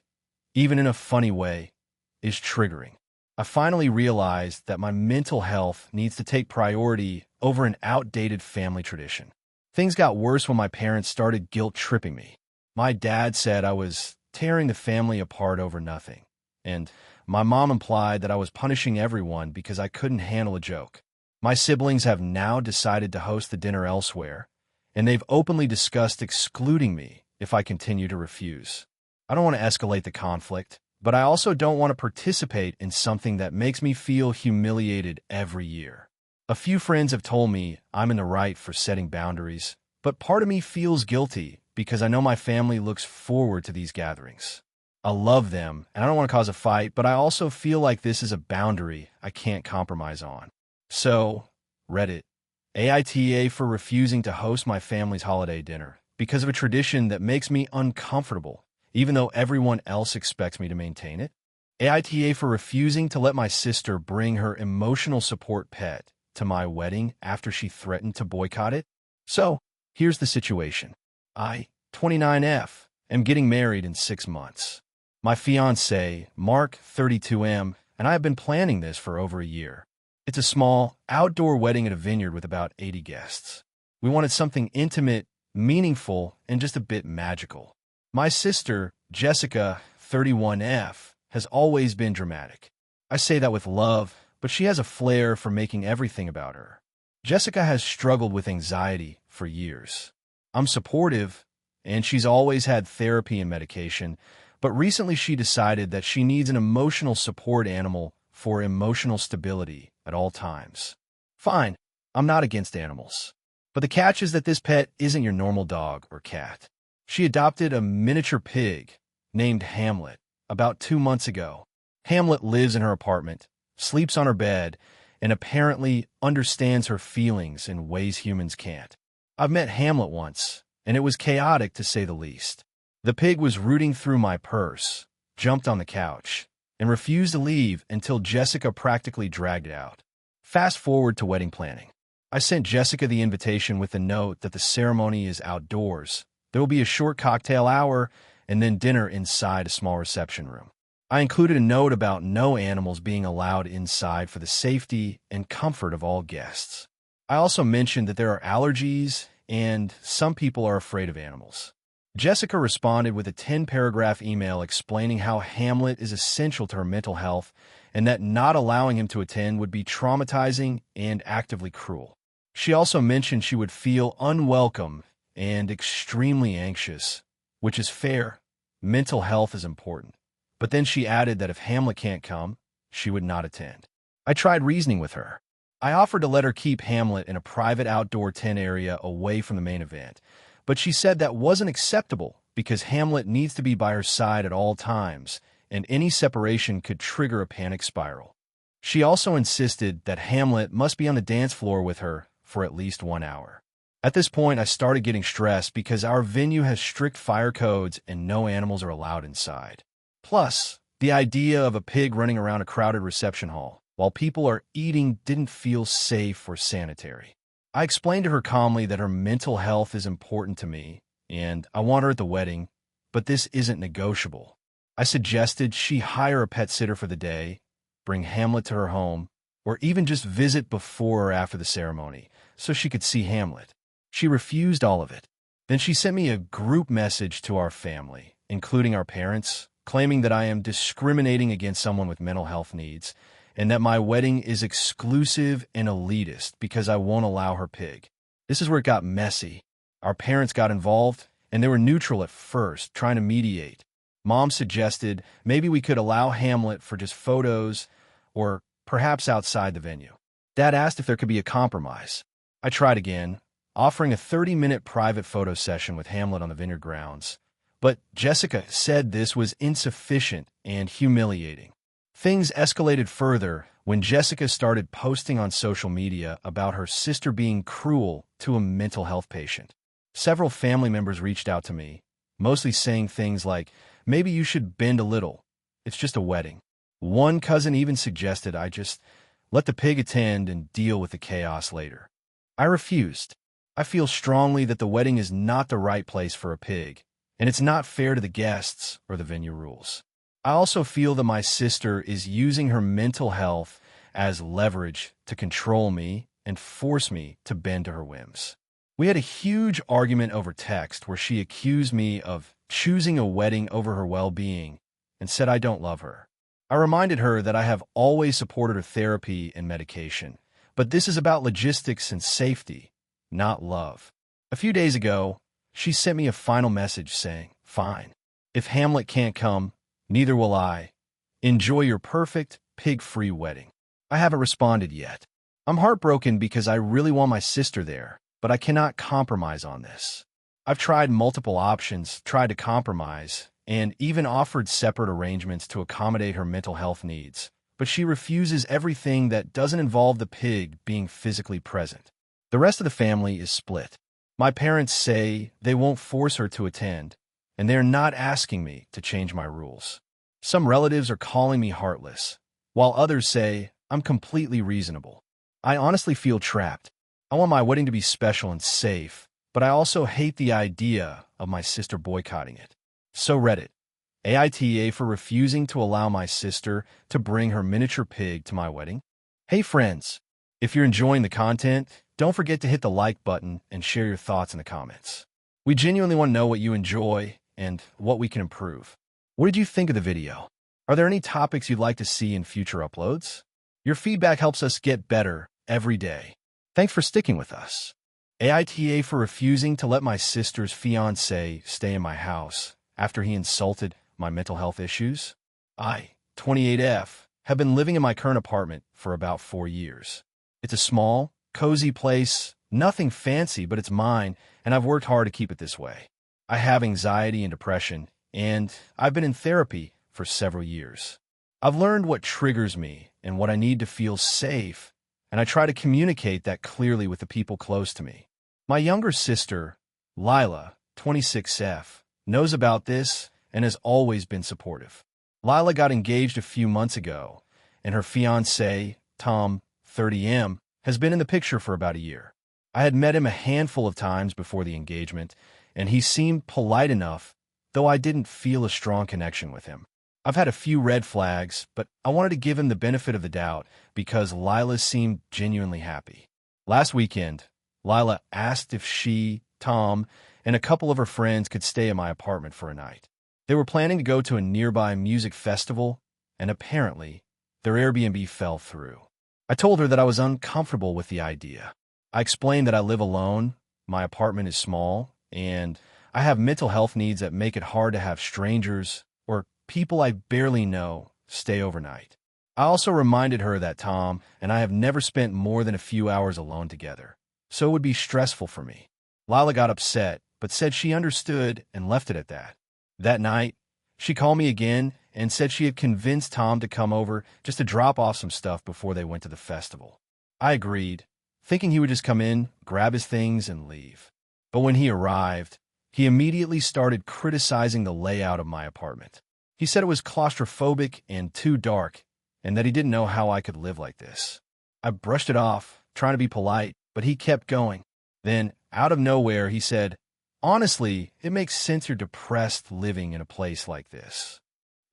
S1: even in a funny way, is triggering. I finally realized that my mental health needs to take priority over an outdated family tradition. Things got worse when my parents started guilt-tripping me. My dad said I was tearing the family apart over nothing, and my mom implied that I was punishing everyone because I couldn't handle a joke. My siblings have now decided to host the dinner elsewhere, and they've openly discussed excluding me if I continue to refuse. I don't want to escalate the conflict, but I also don't want to participate in something that makes me feel humiliated every year. A few friends have told me I'm in the right for setting boundaries, but part of me feels guilty because I know my family looks forward to these gatherings. I love them, and I don't want to cause a fight, but I also feel like this is a boundary I can't compromise on. So, Reddit, AITA for refusing to host my family's holiday dinner because of a tradition that makes me uncomfortable, even though everyone else expects me to maintain it. AITA for refusing to let my sister bring her emotional support pet to my wedding after she threatened to boycott it. So, here's the situation. I, 29F, am getting married in 6 months. My fiancé, Mark, 32M, and I have been planning this for over a year. It's a small, outdoor wedding at a vineyard with about 80 guests. We wanted something intimate, meaningful, and just a bit magical. My sister, Jessica, 31F, has always been dramatic. I say that with love, but she has a flair for making everything about her. Jessica has struggled with anxiety for years. I'm supportive, and she's always had therapy and medication, but recently she decided that she needs an emotional support animal for emotional stability at all times. Fine, I'm not against animals. But the catch is that this pet isn't your normal dog or cat. She adopted a miniature pig named Hamlet about 2 months ago. Hamlet lives in her apartment, sleeps on her bed, and apparently understands her feelings in ways humans can't. I've met Hamlet once, and it was chaotic to say the least. The pig was rooting through my purse, jumped on the couch, and refused to leave until Jessica practically dragged it out. Fast forward to wedding planning. I sent Jessica the invitation with a note that the ceremony is outdoors. There will be a short cocktail hour and then dinner inside a small reception room. I included a note about no animals being allowed inside for the safety and comfort of all guests. I also mentioned that there are allergies and some people are afraid of animals. Jessica responded with a 10-paragraph email explaining how Hamlet is essential to her mental health and that not allowing him to attend would be traumatizing and actively cruel. She also mentioned she would feel unwelcome and extremely anxious, which is fair. Mental health is important. But then she added that if Hamlet can't come, she would not attend. I tried reasoning with her. I offered to let her keep Hamlet in a private outdoor tent area away from the main event, but she said that wasn't acceptable because Hamlet needs to be by her side at all times, and any separation could trigger a panic spiral. She also insisted that Hamlet must be on the dance floor with her for at least 1 hour. At this point, I started getting stressed because our venue has strict fire codes and no animals are allowed inside. Plus, the idea of a pig running around a crowded reception hall while people are eating didn't feel safe or sanitary. I explained to her calmly that her mental health is important to me, and I want her at the wedding, but this isn't negotiable. I suggested she hire a pet sitter for the day, bring Hamlet to her home, or even just visit before or after the ceremony so she could see Hamlet. She refused all of it. Then she sent me a group message to our family, including our parents, claiming that I am discriminating against someone with mental health needs, and that my wedding is exclusive and elitist because I won't allow her pig. This is where it got messy. Our parents got involved, and they were neutral at first, trying to mediate. Mom suggested maybe we could allow Hamlet for just photos or perhaps outside the venue. Dad asked if there could be a compromise. I tried again, offering a 30-minute private photo session with Hamlet on the vineyard grounds, but Jessica said this was insufficient and humiliating. Things escalated further when Jessica started posting on social media about her sister being cruel to a mental health patient. Several family members reached out to me, mostly saying things like, maybe you should bend a little. It's just a wedding. One cousin even suggested I just let the pig attend and deal with the chaos later. I refused. I feel strongly that the wedding is not the right place for a pig, and it's not fair to the guests or the venue rules. I also feel that my sister is using her mental health as leverage to control me and force me to bend to her whims. We had a huge argument over text where she accused me of choosing a wedding over her well-being and said I don't love her. I reminded her that I have always supported her therapy and medication, but this is about logistics and safety, not love. A few days ago, she sent me a final message saying, "Fine. If Hamlet can't come, neither will I. Enjoy your perfect, pig-free wedding." I haven't responded yet. I'm heartbroken because I really want my sister there, but I cannot compromise on this. I've tried multiple options, tried to compromise, and even offered separate arrangements to accommodate her mental health needs, but she refuses everything that doesn't involve the pig being physically present. The rest of the family is split. My parents say they won't force her to attend, and they're not asking me to change my rules. Some relatives are calling me heartless, while others say I'm completely reasonable. I honestly feel trapped. I want my wedding to be special and safe, but I also hate the idea of my sister boycotting it. So Reddit, AITA for refusing to allow my sister to bring her miniature pig to my wedding. Hey friends, if you're enjoying the content, don't forget to hit the like button and share your thoughts in the comments. We genuinely want to know what you enjoy and what we can improve. What did you think of the video? Are there any topics you'd like to see in future uploads? Your feedback helps us get better every day. Thanks for sticking with us. AITA for refusing to let my sister's fiancé stay in my house after he insulted my mental health issues. I, 28F, have been living in my current apartment for about 4 years. It's a small, cozy place, nothing fancy, but it's mine, and I've worked hard to keep it this way. I have anxiety and depression, and I've been in therapy for several years. I've learned what triggers me and what I need to feel safe, and I try to communicate that clearly with the people close to me. My younger sister, Lila, 26F, knows about this and has always been supportive. Lila got engaged a few months ago, and her fiancé, Tom, 30M, has been in the picture for about a year. I had met him a handful of times before the engagement, and he seemed polite enough, though I didn't feel a strong connection with him. I've had a few red flags, but I wanted to give him the benefit of the doubt because Lila seemed genuinely happy. Last weekend, Lila asked if she, Tom, and a couple of her friends could stay in my apartment for a night. They were planning to go to a nearby music festival, and apparently, their Airbnb fell through. I told her that I was uncomfortable with the idea. I explained that I live alone, my apartment is small, and I have mental health needs that make it hard to have strangers or people I barely know stay overnight. I also reminded her that Tom and I have never spent more than a few hours alone together, so it would be stressful for me. Lila got upset, but said she understood and left it at that. That night, she called me again and said she had convinced Tom to come over just to drop off some stuff before they went to the festival. I agreed, thinking he would just come in, grab his things, and leave. But when he arrived, he immediately started criticizing the layout of my apartment. He said it was claustrophobic and too dark, and that he didn't know how I could live like this. I brushed it off, trying to be polite, but he kept going. Then, out of nowhere, he said, "Honestly, it makes sense you're depressed living in a place like this."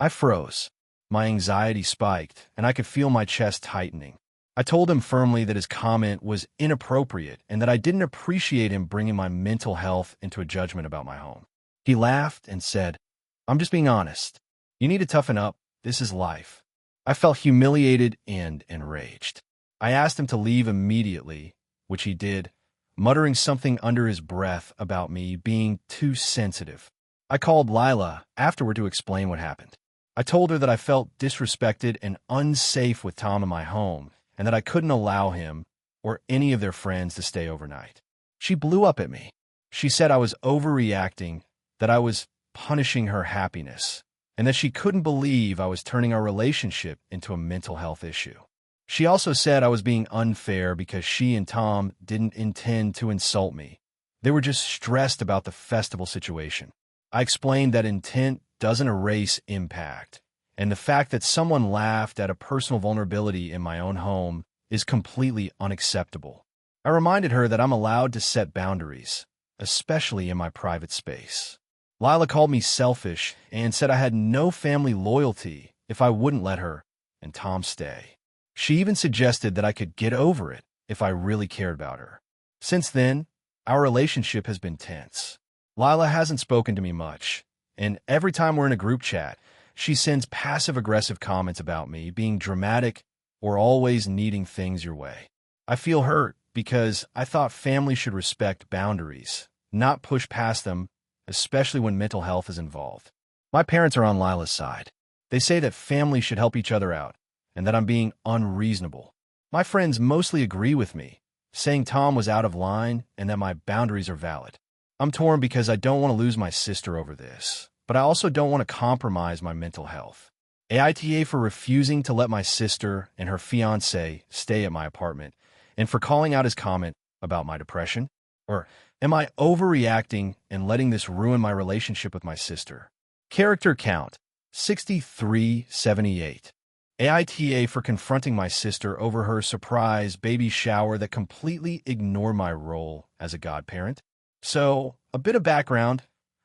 S1: I froze. My anxiety spiked, and I could feel my chest tightening. I told him firmly that his comment was inappropriate and that I didn't appreciate him bringing my mental health into a judgment about my home. He laughed and said, "I'm just being honest. You need to toughen up. This is life." I felt humiliated and enraged. I asked him to leave immediately, which he did, muttering something under his breath about me being too sensitive. I called Lila afterward to explain what happened. I told her that I felt disrespected and unsafe with Tom in my home, and that I couldn't allow him or any of their friends to stay overnight. She blew up at me. She said I was overreacting, that I was punishing her happiness, and that she couldn't believe I was turning our relationship into a mental health issue. She also said I was being unfair because she and Tom didn't intend to insult me. They were just stressed about the festival situation. I explained that intent doesn't erase impact, and the fact that someone laughed at a personal vulnerability in my own home is completely unacceptable. I reminded her that I'm allowed to set boundaries, especially in my private space. Lila called me selfish and said I had no family loyalty if I wouldn't let her and Tom stay. She even suggested that I could get over it if I really cared about her. Since then, our relationship has been tense. Lila hasn't spoken to me much, and every time we're in a group chat, she sends passive-aggressive comments about me being dramatic or always needing things your way. I feel hurt because I thought family should respect boundaries, not push past them, especially when mental health is involved. My parents are on Lila's side. They say that family should help each other out and that I'm being unreasonable. My friends mostly agree with me, saying Tom was out of line and that my boundaries are valid. I'm torn because I don't want to lose my sister over this, but I also don't want to compromise my mental health. AITA for refusing to let my sister and her fiancé stay at my apartment, and for calling out his comment about my depression? Or am I overreacting and letting this ruin my relationship with my sister? Character count, 6378. AITA for confronting my sister over her surprise baby shower that completely ignored my role as a godparent. So, a bit of background.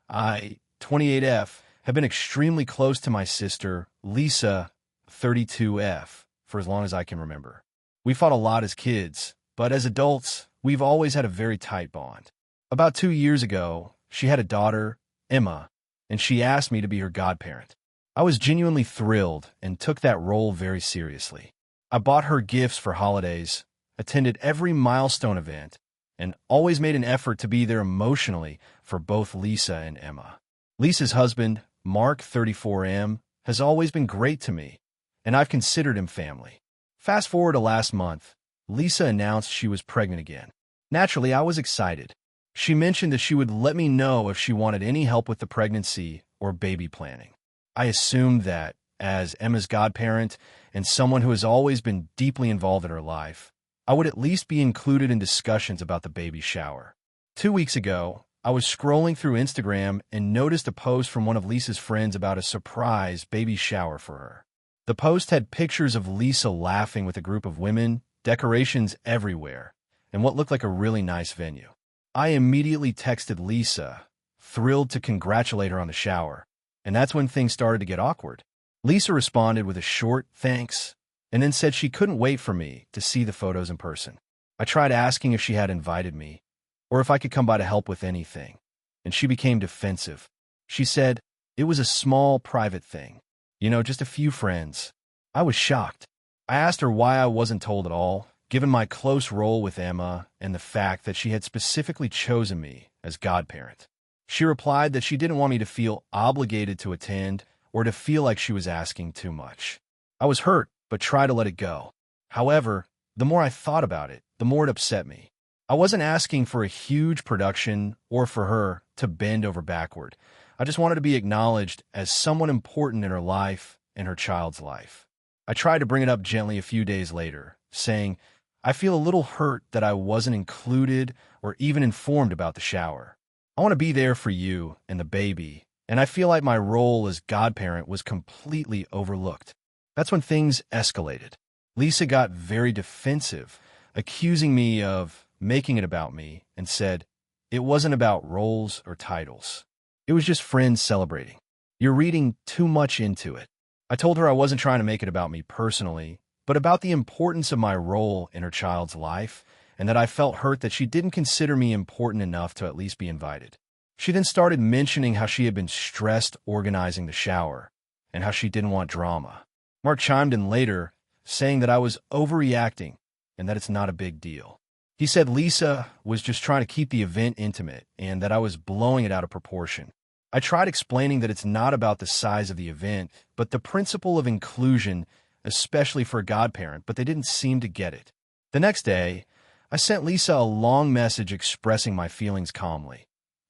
S1: I, 28F, have been extremely close to my sister, Lisa, 32F, for as long as I can remember. We fought a lot as kids, but as adults, we've always had a very tight bond. About 2 years ago, she had a daughter, Emma, and she asked me to be her godparent. I was genuinely thrilled and took that role very seriously. I bought her gifts for holidays, attended every milestone event, and always made an effort to be there emotionally for both Lisa and Emma. Lisa's husband, Mark, 34M, has always been great to me, and I've considered him family. Fast forward to last month, Lisa announced she was pregnant again. Naturally, I was excited. She mentioned that she would let me know if she wanted any help with the pregnancy or baby planning. I assumed that, as Emma's godparent and someone who has always been deeply involved in her life, I would at least be included in discussions about the baby shower. 2 weeks ago, I was scrolling through Instagram and noticed a post from one of Lisa's friends about a surprise baby shower for her. The post had pictures of Lisa laughing with a group of women, decorations everywhere, and what looked like a really nice venue. I immediately texted Lisa, thrilled to congratulate her on the shower, and that's when things started to get awkward. Lisa responded with a short thanks, and then said she couldn't wait for me to see the photos in person. I tried asking if she had invited me, or if I could come by to help with anything, and she became defensive. She said it was a small, private thing. Just a few friends. I was shocked. I asked her why I wasn't told at all, given my close role with Emma and the fact that she had specifically chosen me as godparent. She replied that she didn't want me to feel obligated to attend or to feel like she was asking too much. I was hurt, but tried to let it go. However, the more I thought about it, the more it upset me. I wasn't asking for a huge production or for her to bend over backward. I just wanted to be acknowledged as someone important in her life and her child's life. I tried to bring it up gently a few days later, saying, I feel a little hurt that I wasn't included or even informed about the shower. I want to be there for you and the baby, and I feel like my role as godparent was completely overlooked. That's when things escalated. Lisa got very defensive, accusing me of making it about me, and said it wasn't about roles or titles. It was just friends celebrating. You're reading too much into it. I told her I wasn't trying to make it about me personally, but about the importance of my role in her child's life, and that I felt hurt that she didn't consider me important enough to at least be invited. She then started mentioning how she had been stressed organizing the shower, and how she didn't want drama. Mark chimed in later, saying that I was overreacting, and that it's not a big deal. He said Lisa was just trying to keep the event intimate, and that I was blowing it out of proportion. I tried explaining that it's not about the size of the event, but the principle of inclusion, especially for a godparent, but they didn't seem to get it. The next day, I sent Lisa a long message expressing my feelings calmly.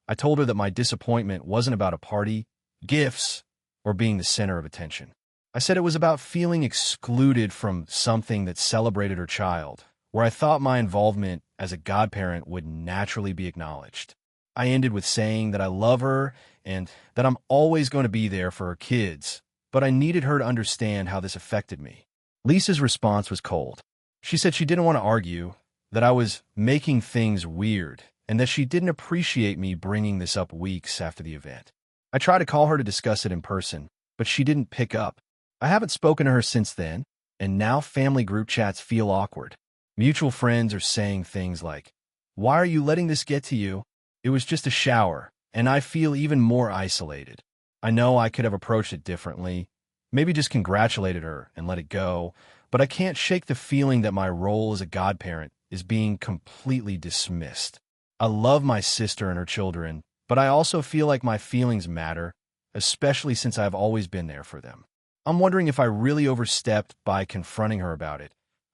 S1: I told her that my disappointment wasn't about a party, gifts, or being the center of attention. I said it was about feeling excluded from something that celebrated her child, where I thought my involvement as a godparent would naturally be acknowledged. I ended with saying that I love her and that I'm always going to be there for her kids, but I needed her to understand how this affected me. Lisa's response was cold. She said she didn't want to argue, that I was making things weird, and that she didn't appreciate me bringing this up weeks after the event. I tried to call her to discuss it in person, but she didn't pick up. I haven't spoken to her since then, and now family group chats feel awkward. Mutual friends are saying things like, "Why are you letting this get to you? It was just a shower," and I feel even more isolated. I know I could have approached it differently, maybe just congratulated her and let it go, but I can't shake the feeling that my role as a godparent is being completely dismissed. I love my sister and her children, but I also feel like my feelings matter, especially since I've always been there for them. I'm wondering if I really overstepped by confronting her about it,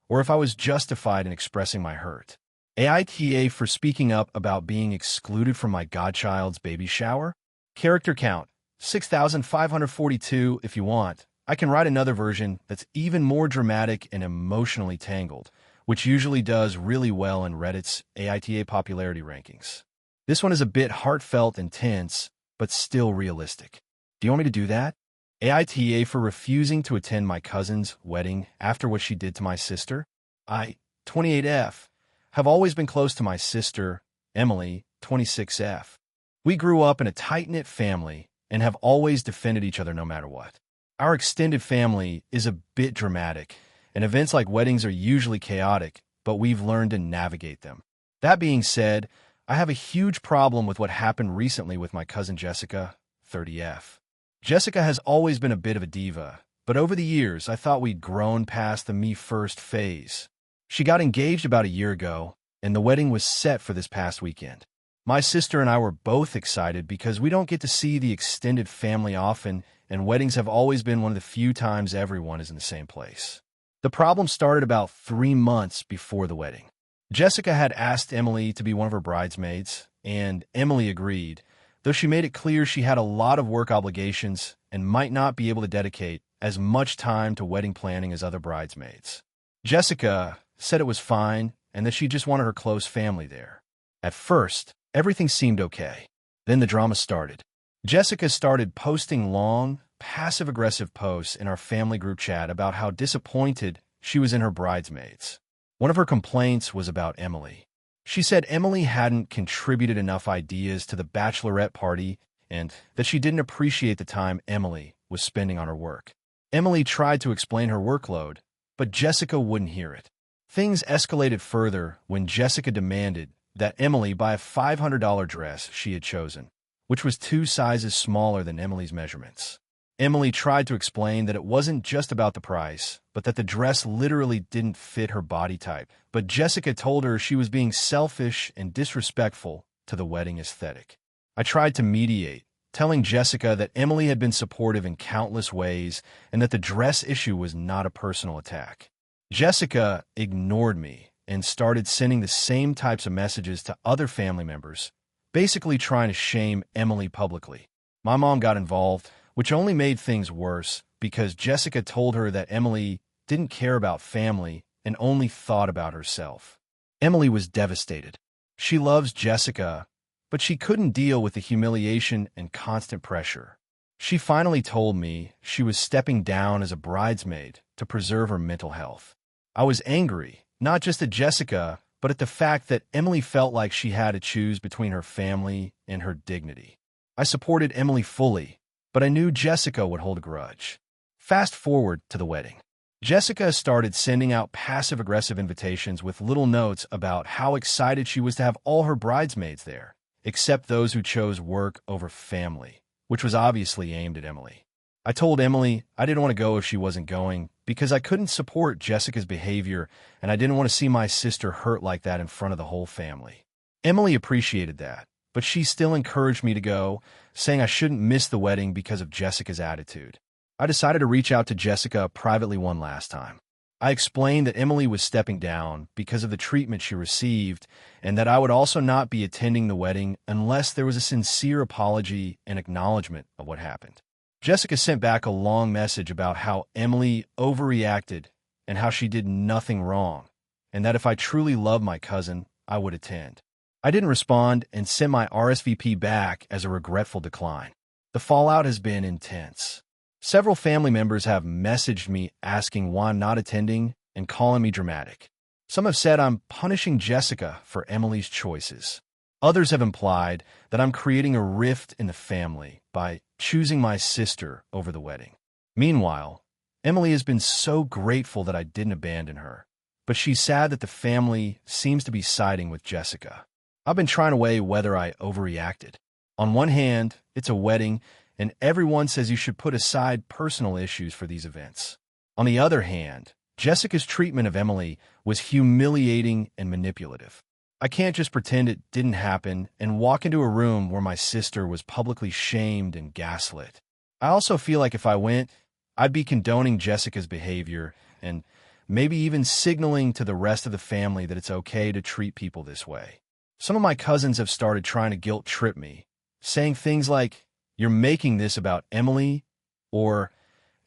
S1: or if I was justified in expressing my hurt. AITA for speaking up about being excluded from my godchild's baby shower. Character count, 6,542 if you want. I can write another version that's even more dramatic and emotionally tangled, which usually does really well in Reddit's AITA popularity rankings. This one is a bit heartfelt and tense, but still realistic. Do you want me to do that? AITA for refusing to attend my cousin's wedding after what she did to my sister. I, 28F, have always been close to my sister, Emily, 26F. We grew up in a tight-knit family and have always defended each other no matter what. Our extended family is a bit dramatic, and events like weddings are usually chaotic, but we've learned to navigate them. That being said, I have a huge problem with what happened recently with my cousin Jessica, 30F. Jessica has always been a bit of a diva, but over the years I thought we'd grown past the me-first phase. She got engaged about a year ago, and the wedding was set for this past weekend. My sister and I were both excited because we don't get to see the extended family often, and weddings have always been one of the few times everyone is in the same place. The problem started about 3 months before the wedding. Jessica had asked Emily to be one of her bridesmaids, and Emily agreed, though she made it clear she had a lot of work obligations and might not be able to dedicate as much time to wedding planning as other bridesmaids. Jessica said it was fine and that she just wanted her close family there. At first, everything seemed okay. Then the drama started. Jessica started posting long, passive-aggressive posts in our family group chat about how disappointed she was in her bridesmaids. One of her complaints was about Emily. She said Emily hadn't contributed enough ideas to the bachelorette party and that she didn't appreciate the time Emily was spending on her work. Emily tried to explain her workload, but Jessica wouldn't hear it. Things escalated further when Jessica demanded that Emily buy a $500 dress she had chosen, which was 2 sizes smaller than Emily's measurements. Emily tried to explain that it wasn't just about the price, but that the dress literally didn't fit her body type. But Jessica told her she was being selfish and disrespectful to the wedding aesthetic. I tried to mediate, telling Jessica that Emily had been supportive in countless ways and that the dress issue was not a personal attack. Jessica ignored me and started sending the same types of messages to other family members, basically trying to shame Emily publicly. My mom got involved, which only made things worse because Jessica told her that Emily didn't care about family and only thought about herself. Emily was devastated. She loves Jessica, but she couldn't deal with the humiliation and constant pressure. She finally told me she was stepping down as a bridesmaid to preserve her mental health. I was angry, not just at Jessica, but at the fact that Emily felt like she had to choose between her family and her dignity. I supported Emily fully, but I knew Jessica would hold a grudge. Fast forward to the wedding. Jessica started sending out passive-aggressive invitations with little notes about how excited she was to have all her bridesmaids there, except those who chose work over family, which was obviously aimed at Emily. I told Emily I didn't want to go if she wasn't going because I couldn't support Jessica's behavior and I didn't want to see my sister hurt like that in front of the whole family. Emily appreciated that, but she still encouraged me to go, saying I shouldn't miss the wedding because of Jessica's attitude. I decided to reach out to Jessica privately one last time. I explained that Emily was stepping down because of the treatment she received and that I would also not be attending the wedding unless there was a sincere apology and acknowledgement of what happened. Jessica sent back a long message about how Emily overreacted and how she did nothing wrong, and that if I truly loved my cousin, I would attend. I didn't respond and sent my RSVP back as a regretful decline. The fallout has been intense. Several family members have messaged me asking why I'm not attending and calling me dramatic. Some have said I'm punishing Jessica for Emily's choices. Others have implied that I'm creating a rift in the family by choosing my sister over the wedding. Meanwhile, Emily has been so grateful that I didn't abandon her, but she's sad that the family seems to be siding with Jessica. I've been trying to weigh whether I overreacted. On one hand, it's a wedding, and everyone says you should put aside personal issues for these events. On the other hand, Jessica's treatment of Emily was humiliating and manipulative. I can't just pretend it didn't happen and walk into a room where my sister was publicly shamed and gaslit. I also feel like if I went, I'd be condoning Jessica's behavior and maybe even signaling to the rest of the family that it's okay to treat people this way. Some of my cousins have started trying to guilt trip me, saying things like, "You're making this about Emily," or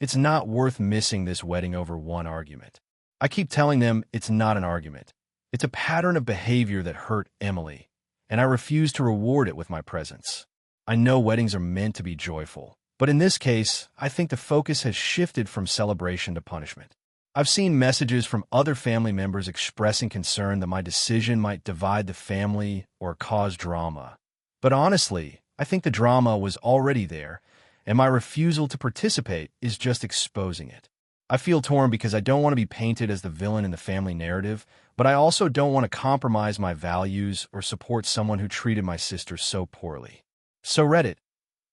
S1: "It's not worth missing this wedding over one argument." I keep telling them it's not an argument. It's a pattern of behavior that hurt Emily, and I refuse to reward it with my presence. I know weddings are meant to be joyful, but in this case, I think the focus has shifted from celebration to punishment. I've seen messages from other family members expressing concern that my decision might divide the family or cause drama. But honestly, I think the drama was already there, and my refusal to participate is just exposing it. I feel torn because I don't want to be painted as the villain in the family narrative, but I also don't want to compromise my values or support someone who treated my sister so poorly. So Reddit,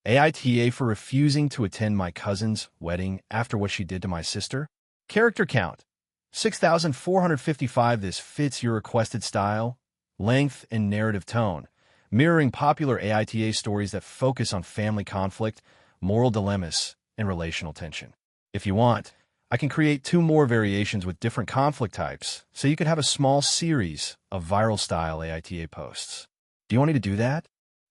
S1: AITA for refusing to attend my cousin's wedding after what she did to my sister? Character count, 6,455. This fits your requested style, length, and narrative tone, mirroring popular AITA stories that focus on family conflict, moral dilemmas, and relational tension. If you want, I can create 2 more variations with different conflict types, so you could have a small series of viral-style AITA posts. Do you want me to do that?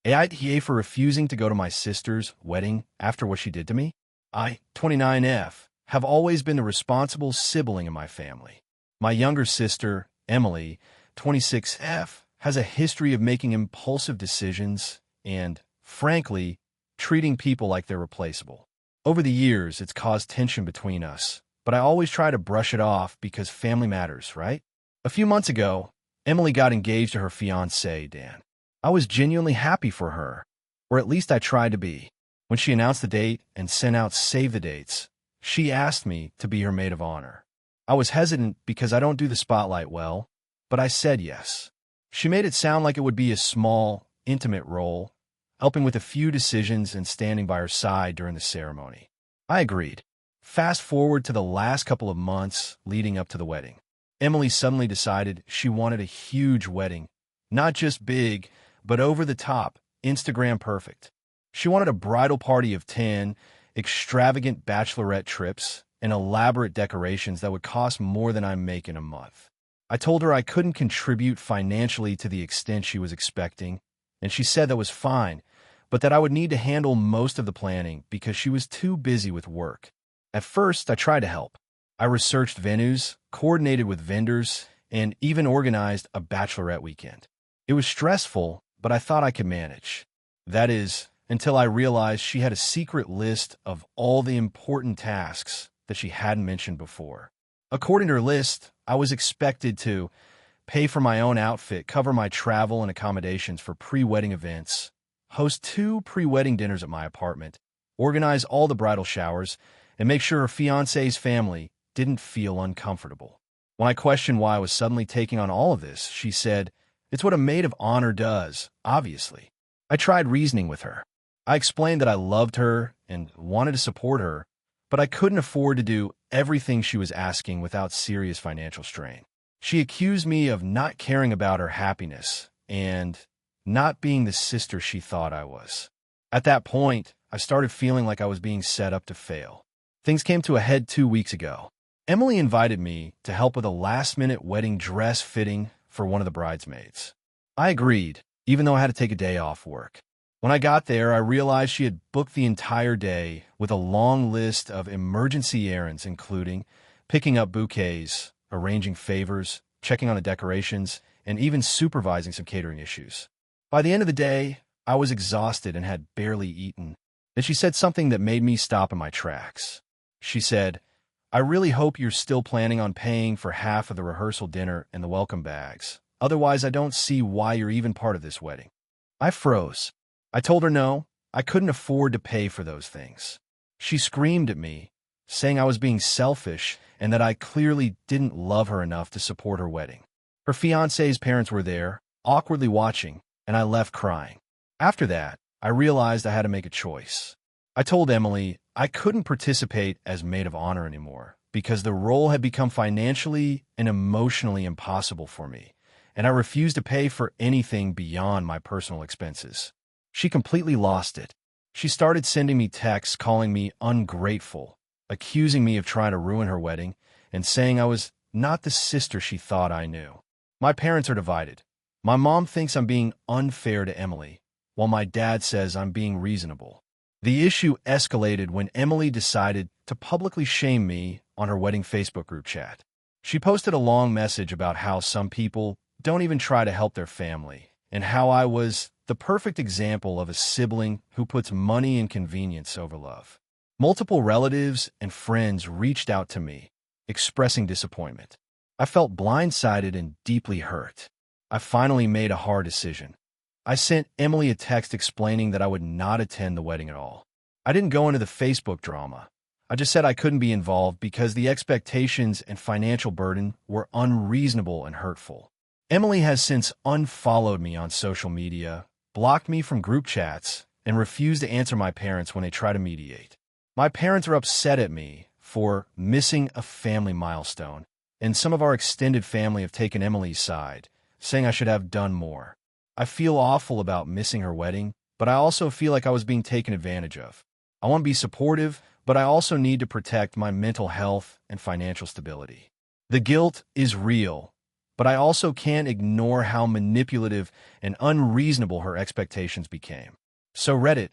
S1: AITA for refusing to go to my sister's wedding after what she did to me? I, 29F, have always been the responsible sibling in my family. My younger sister, Emily, 26F, has a history of making impulsive decisions and, frankly, treating people like they're replaceable. Over the years, it's caused tension between us, but I always try to brush it off because family matters, right? A few months ago, Emily got engaged to her fiancé, Dan. I was genuinely happy for her, or at least I tried to be. When she announced the date and sent out save the dates, she asked me to be her maid of honor. I was hesitant because I don't do the spotlight well, but I said yes. She made it sound like it would be a small, intimate role, helping with a few decisions and standing by her side during the ceremony. I agreed. Fast forward to the last couple of months leading up to the wedding. Emily suddenly decided she wanted a huge wedding, not just big, but over the top, Instagram perfect. She wanted a bridal party of 10, extravagant bachelorette trips, and elaborate decorations that would cost more than I make in a month. I told her I couldn't contribute financially to the extent she was expecting, and she said that was fine, but that I would need to handle most of the planning because she was too busy with work. At first, I tried to help. I researched venues, coordinated with vendors, and even organized a bachelorette weekend. It was stressful, but I thought I could manage. That is, until I realized she had a secret list of all the important tasks that she hadn't mentioned before. According to her list, I was expected to pay for my own outfit, cover my travel and accommodations for pre-wedding events, host 2 pre-wedding dinners at my apartment, organize all the bridal showers, and make sure her fiancé's family didn't feel uncomfortable. When I questioned why I was suddenly taking on all of this, she said, "It's what a maid of honor does, obviously." I tried reasoning with her. I explained that I loved her and wanted to support her, but I couldn't afford to do everything she was asking without serious financial strain. She accused me of not caring about her happiness and not being the sister she thought I was. At that point, I started feeling like I was being set up to fail. Things came to a head 2 weeks ago. Emily invited me to help with a last-minute wedding dress fitting for one of the bridesmaids. I agreed, even though I had to take a day off work. When I got there, I realized she had booked the entire day with a long list of emergency errands, including picking up bouquets, arranging favors, checking on the decorations, and even supervising some catering issues. By the end of the day, I was exhausted and had barely eaten. Then she said something that made me stop in my tracks. She said, I really hope you're still planning on paying for half of the rehearsal dinner and the welcome bags. Otherwise, I don't see why you're even part of this wedding." I froze. I told her no, I couldn't afford to pay for those things. She screamed at me, saying I was being selfish and that I clearly didn't love her enough to support her wedding. Her fiancé's parents were there, awkwardly watching, and I left crying. After that, I realized I had to make a choice. I told Emily I couldn't participate as maid of honor anymore because the role had become financially and emotionally impossible for me, and I refused to pay for anything beyond my personal expenses. She completely lost it. She started sending me texts calling me ungrateful, accusing me of trying to ruin her wedding, and saying I was not the sister she thought I knew. My parents are divided. My mom thinks I'm being unfair to Emily, while my dad says I'm being reasonable. The issue escalated when Emily decided to publicly shame me on her wedding Facebook group chat. She posted a long message about how some people don't even try to help their family, and how I was the perfect example of a sibling who puts money and convenience over love. Multiple relatives and friends reached out to me, expressing disappointment. I felt blindsided and deeply hurt. I finally made a hard decision. I sent Emily a text explaining that I would not attend the wedding at all. I didn't go into the Facebook drama. I just said I couldn't be involved because the expectations and financial burden were unreasonable and hurtful. Emily has since unfollowed me on social media, blocked me from group chats, and refused to answer my parents when they try to mediate. My parents are upset at me for missing a family milestone, and some of our extended family have taken Emily's side, saying I should have done more. I feel awful about missing her wedding, but I also feel like I was being taken advantage of. I want to be supportive, but I also need to protect my mental health and financial stability. The guilt is real, but I also can't ignore how manipulative and unreasonable her expectations became. So Reddit,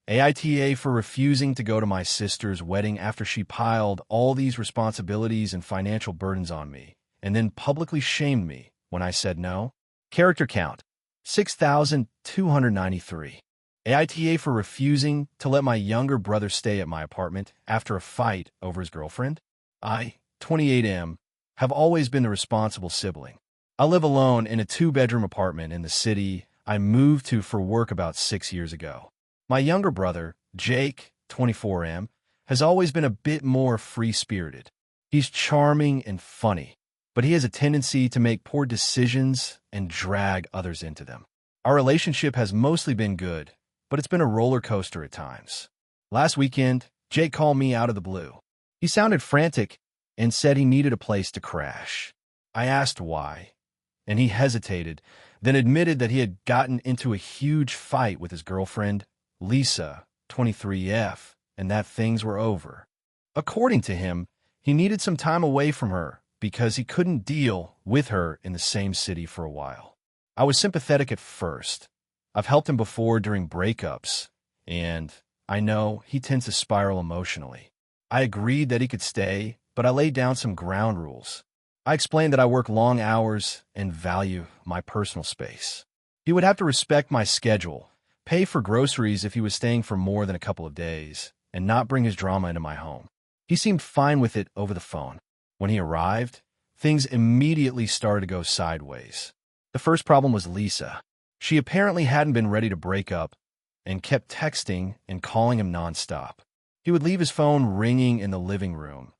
S1: AITA for refusing to go to my sister's wedding after she piled all these responsibilities and financial burdens on me, and then publicly shamed me when I said no. Character count, 6,293. AITA for refusing to let my younger brother stay at my apartment after a fight over his girlfriend. I, 28M, have always been the responsible sibling. I live alone in a 2-bedroom apartment in the city I moved to for work about 6 years ago. My younger brother, Jake, 24M, has always been a bit more free-spirited. He's charming and funny, but he has a tendency to make poor decisions and drag others into them. Our relationship has mostly been good, but it's been a roller coaster at times. Last weekend, Jake called me out of the blue. He sounded frantic and said he needed a place to crash. I asked why, and he hesitated, then admitted that he had gotten into a huge fight with his girlfriend, Lisa, 23F, and that things were over. According to him, he needed some time away from her because he couldn't deal with her in the same city for a while. I was sympathetic at first. I've helped him before during breakups, and I know he tends to spiral emotionally. I agreed that he could stay, but I laid down some ground rules. I explained that I work long hours and value my personal space. He would have to respect my schedule, pay for groceries if he was staying for more than a couple of days, and not bring his drama into my home. He seemed fine with it over the phone. When he arrived, things immediately started to go sideways. The first problem was Lisa. She apparently hadn't been ready to break up and kept texting and calling him nonstop. He would leave his phone ringing in the living room,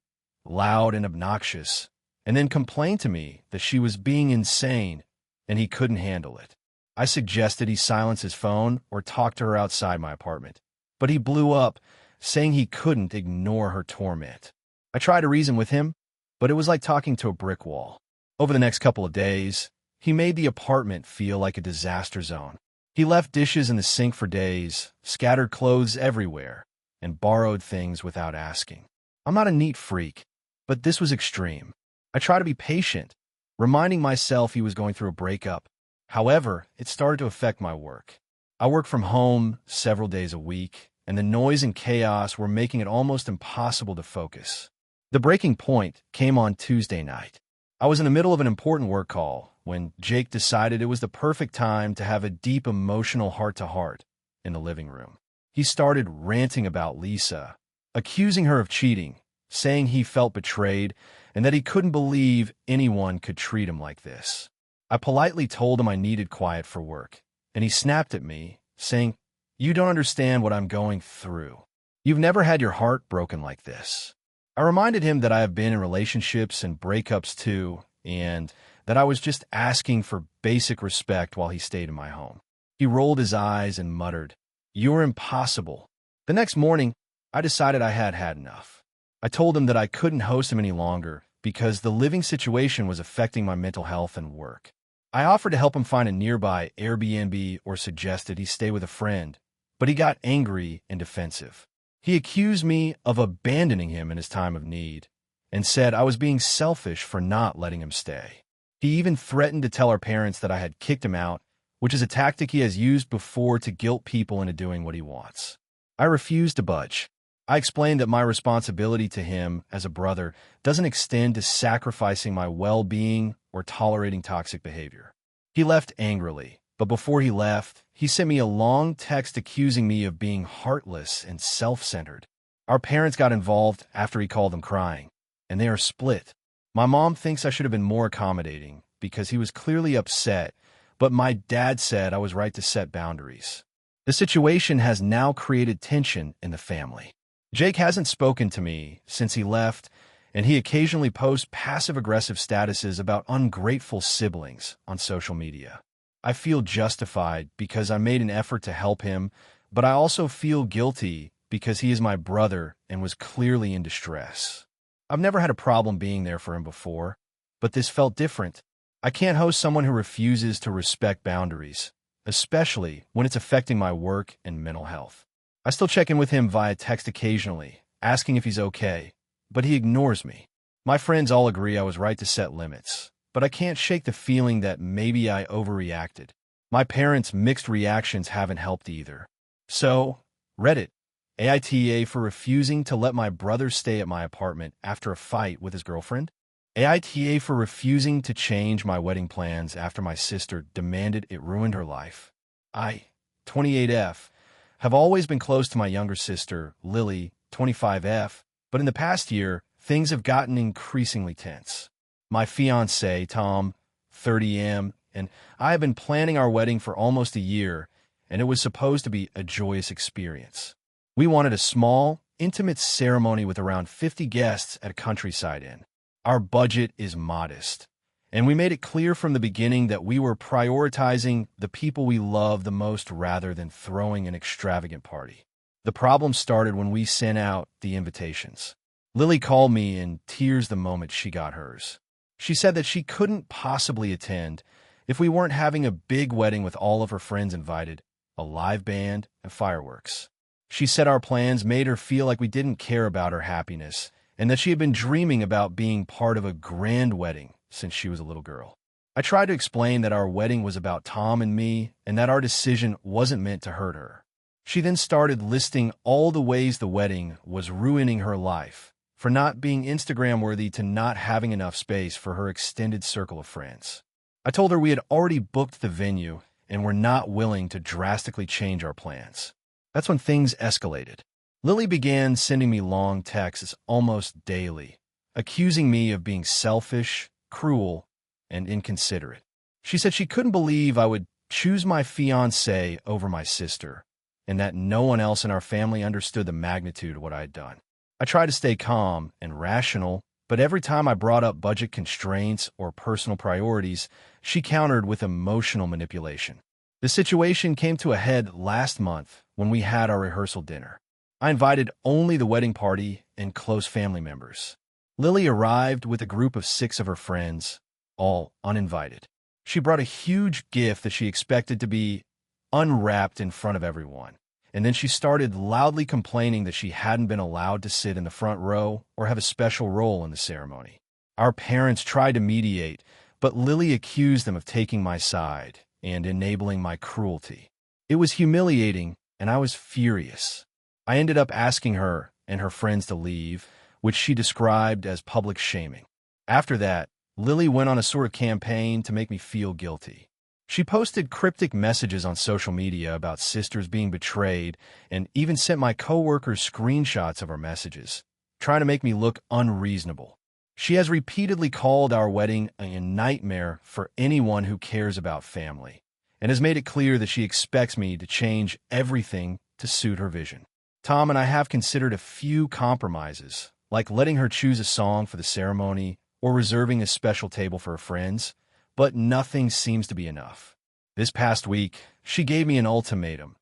S1: loud and obnoxious, and then complain to me that she was being insane and he couldn't handle it. I suggested he silence his phone or talk to her outside my apartment, but he blew up, saying he couldn't ignore her torment. I tried to reason with him, but it was like talking to a brick wall. Over the next couple of days, he made the apartment feel like a disaster zone. He left dishes in the sink for days, scattered clothes everywhere, and borrowed things without asking. I'm not a neat freak, but this was extreme. I tried to be patient, reminding myself he was going through a breakup. However, it started to affect my work. I work from home several days a week, and the noise and chaos were making it almost impossible to focus. The breaking point came on Tuesday night. I was in the middle of an important work call when Jake decided it was the perfect time to have a deep emotional heart-to-heart in the living room. He started ranting about Lisa, accusing her of cheating, saying he felt betrayed and that he couldn't believe anyone could treat him like this. I politely told him I needed quiet for work, and he snapped at me, saying, "You don't understand what I'm going through. You've never had your heart broken like this." I reminded him that I have been in relationships and breakups too, and that I was just asking for basic respect while he stayed in my home. He rolled his eyes and muttered, "You're impossible." The next morning, I decided I had had enough. I told him that I couldn't host him any longer because the living situation was affecting my mental health and work. I offered to help him find a nearby Airbnb or suggested he stay with a friend, but he got angry and defensive. He accused me of abandoning him in his time of need and said I was being selfish for not letting him stay. He even threatened to tell our parents that I had kicked him out, which is a tactic he has used before to guilt people into doing what he wants. I refused to budge. I explained that my responsibility to him as a brother doesn't extend to sacrificing my well-being or tolerating toxic behavior. He left angrily, but before he left, he sent me a long text accusing me of being heartless and self-centered. Our parents got involved after he called them crying, and they are split. My mom thinks I should have been more accommodating because he was clearly upset, but my dad said I was right to set boundaries. The situation has now created tension in the family. Jake hasn't spoken to me since he left, and he occasionally posts passive-aggressive statuses about ungrateful siblings on social media. I feel justified because I made an effort to help him, but I also feel guilty because he is my brother and was clearly in distress. I've never had a problem being there for him before, but this felt different. I can't host someone who refuses to respect boundaries, especially when it's affecting my work and mental health. I still check in with him via text occasionally, asking if he's okay, but he ignores me. My friends all agree I was right to set limits, but I can't shake the feeling that maybe I overreacted. My parents' mixed reactions haven't helped either. So, Reddit, AITA for refusing to let my brother stay at my apartment after a fight with his girlfriend. AITA for refusing to change my wedding plans after my sister demanded it ruined her life. I, 28F, have always been close to my younger sister, Lily, 25F, but in the past year, things have gotten increasingly tense. My fiancé, Tom, 30M, and I have been planning our wedding for almost a year, and it was supposed to be a joyous experience. We wanted a small, intimate ceremony with around 50 guests at a countryside inn. Our budget is modest, and we made it clear from the beginning that we were prioritizing the people we love the most rather than throwing an extravagant party. The problem started when we sent out the invitations. Lily called me in tears the moment she got hers. She said that she couldn't possibly attend if we weren't having a big wedding with all of her friends invited, a live band, and fireworks. She said our plans made her feel like we didn't care about her happiness and that she had been dreaming about being part of a grand wedding since she was a little girl. I tried to explain that our wedding was about Tom and me and that our decision wasn't meant to hurt her. She then started listing all the ways the wedding was ruining her life, for not being Instagram-worthy to not having enough space for her extended circle of friends. I told her we had already booked the venue and were not willing to drastically change our plans. That's when things escalated. Lily began sending me long texts almost daily, accusing me of being selfish, cruel, and inconsiderate. She said she couldn't believe I would choose my fiancé over my sister, and that no one else in our family understood the magnitude of what I had done. I tried to stay calm and rational, but every time I brought up budget constraints or personal priorities, she countered with emotional manipulation. The situation came to a head last month when we had our rehearsal dinner. I invited only the wedding party and close family members. Lily arrived with a group of 6 of her friends, all uninvited. She brought a huge gift that she expected to be unwrapped in front of everyone, and then she started loudly complaining that she hadn't been allowed to sit in the front row or have a special role in the ceremony. Our parents tried to mediate, but Lily accused them of taking my side and enabling my cruelty. It was humiliating, and I was furious. I ended up asking her and her friends to leave, which she described as public shaming. After that, Lily went on a sort of campaign to make me feel guilty. She posted cryptic messages on social media about sisters being betrayed and even sent my coworkers screenshots of our messages, trying to make me look unreasonable. She has repeatedly called our wedding a nightmare for anyone who cares about family, and has made it clear that she expects me to change everything to suit her vision. Tom and I have considered a few compromises, like letting her choose a song for the ceremony or reserving a special table for her friends, but nothing seems to be enough. This past week, she gave me an ultimatum.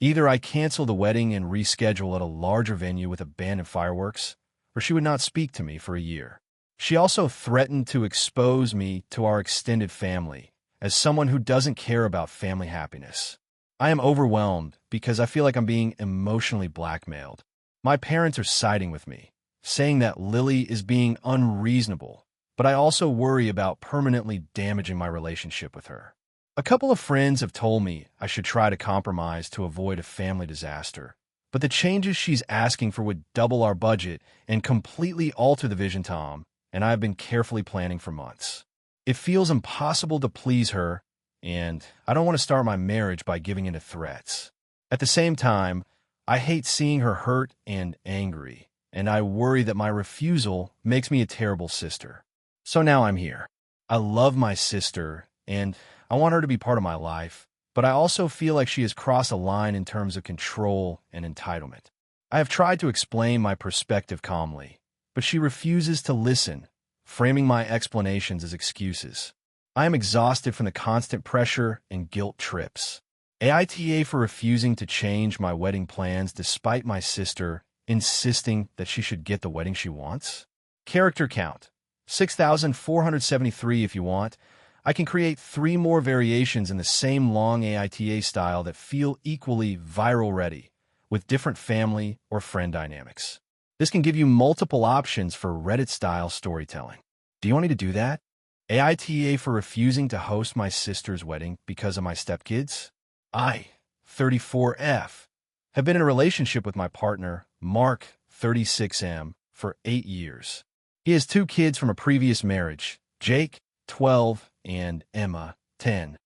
S1: Either I cancel the wedding and reschedule at a larger venue with a band and fireworks, or she would not speak to me for a year. She also threatened to expose me to our extended family as someone who doesn't care about family happiness. I am overwhelmed because I feel like I'm being emotionally blackmailed. My parents are siding with me, saying that Lily is being unreasonable, but I also worry about permanently damaging my relationship with her. A couple of friends have told me I should try to compromise to avoid a family disaster, but the changes she's asking for would double our budget and completely alter the vision, Tom, and I have been carefully planning for months. It feels impossible to please her, and I don't want to start my marriage by giving in to threats. At the same time, I hate seeing her hurt and angry, and I worry that my refusal makes me a terrible sister. So now I'm here. I love my sister, and I want her to be part of my life, but I also feel like she has crossed a line in terms of control and entitlement. I have tried to explain my perspective calmly, but she refuses to listen, framing my explanations as excuses. I am exhausted from the constant pressure and guilt trips. AITA for refusing to change my wedding plans despite my sister insisting that she should get the wedding she wants. Character count, 6,473 if you want. I can create 3 more variations in the same long AITA style that feel equally viral ready, with different family or friend dynamics. This can give you multiple options for Reddit-style storytelling. Do you want me to do that? AITA for refusing to host my sister's wedding because of my stepkids? I, 34F, have been in a relationship with my partner, Mark, 36M, for 8 years. He has 2 kids from a previous marriage, Jake, 12, and Emma, 10.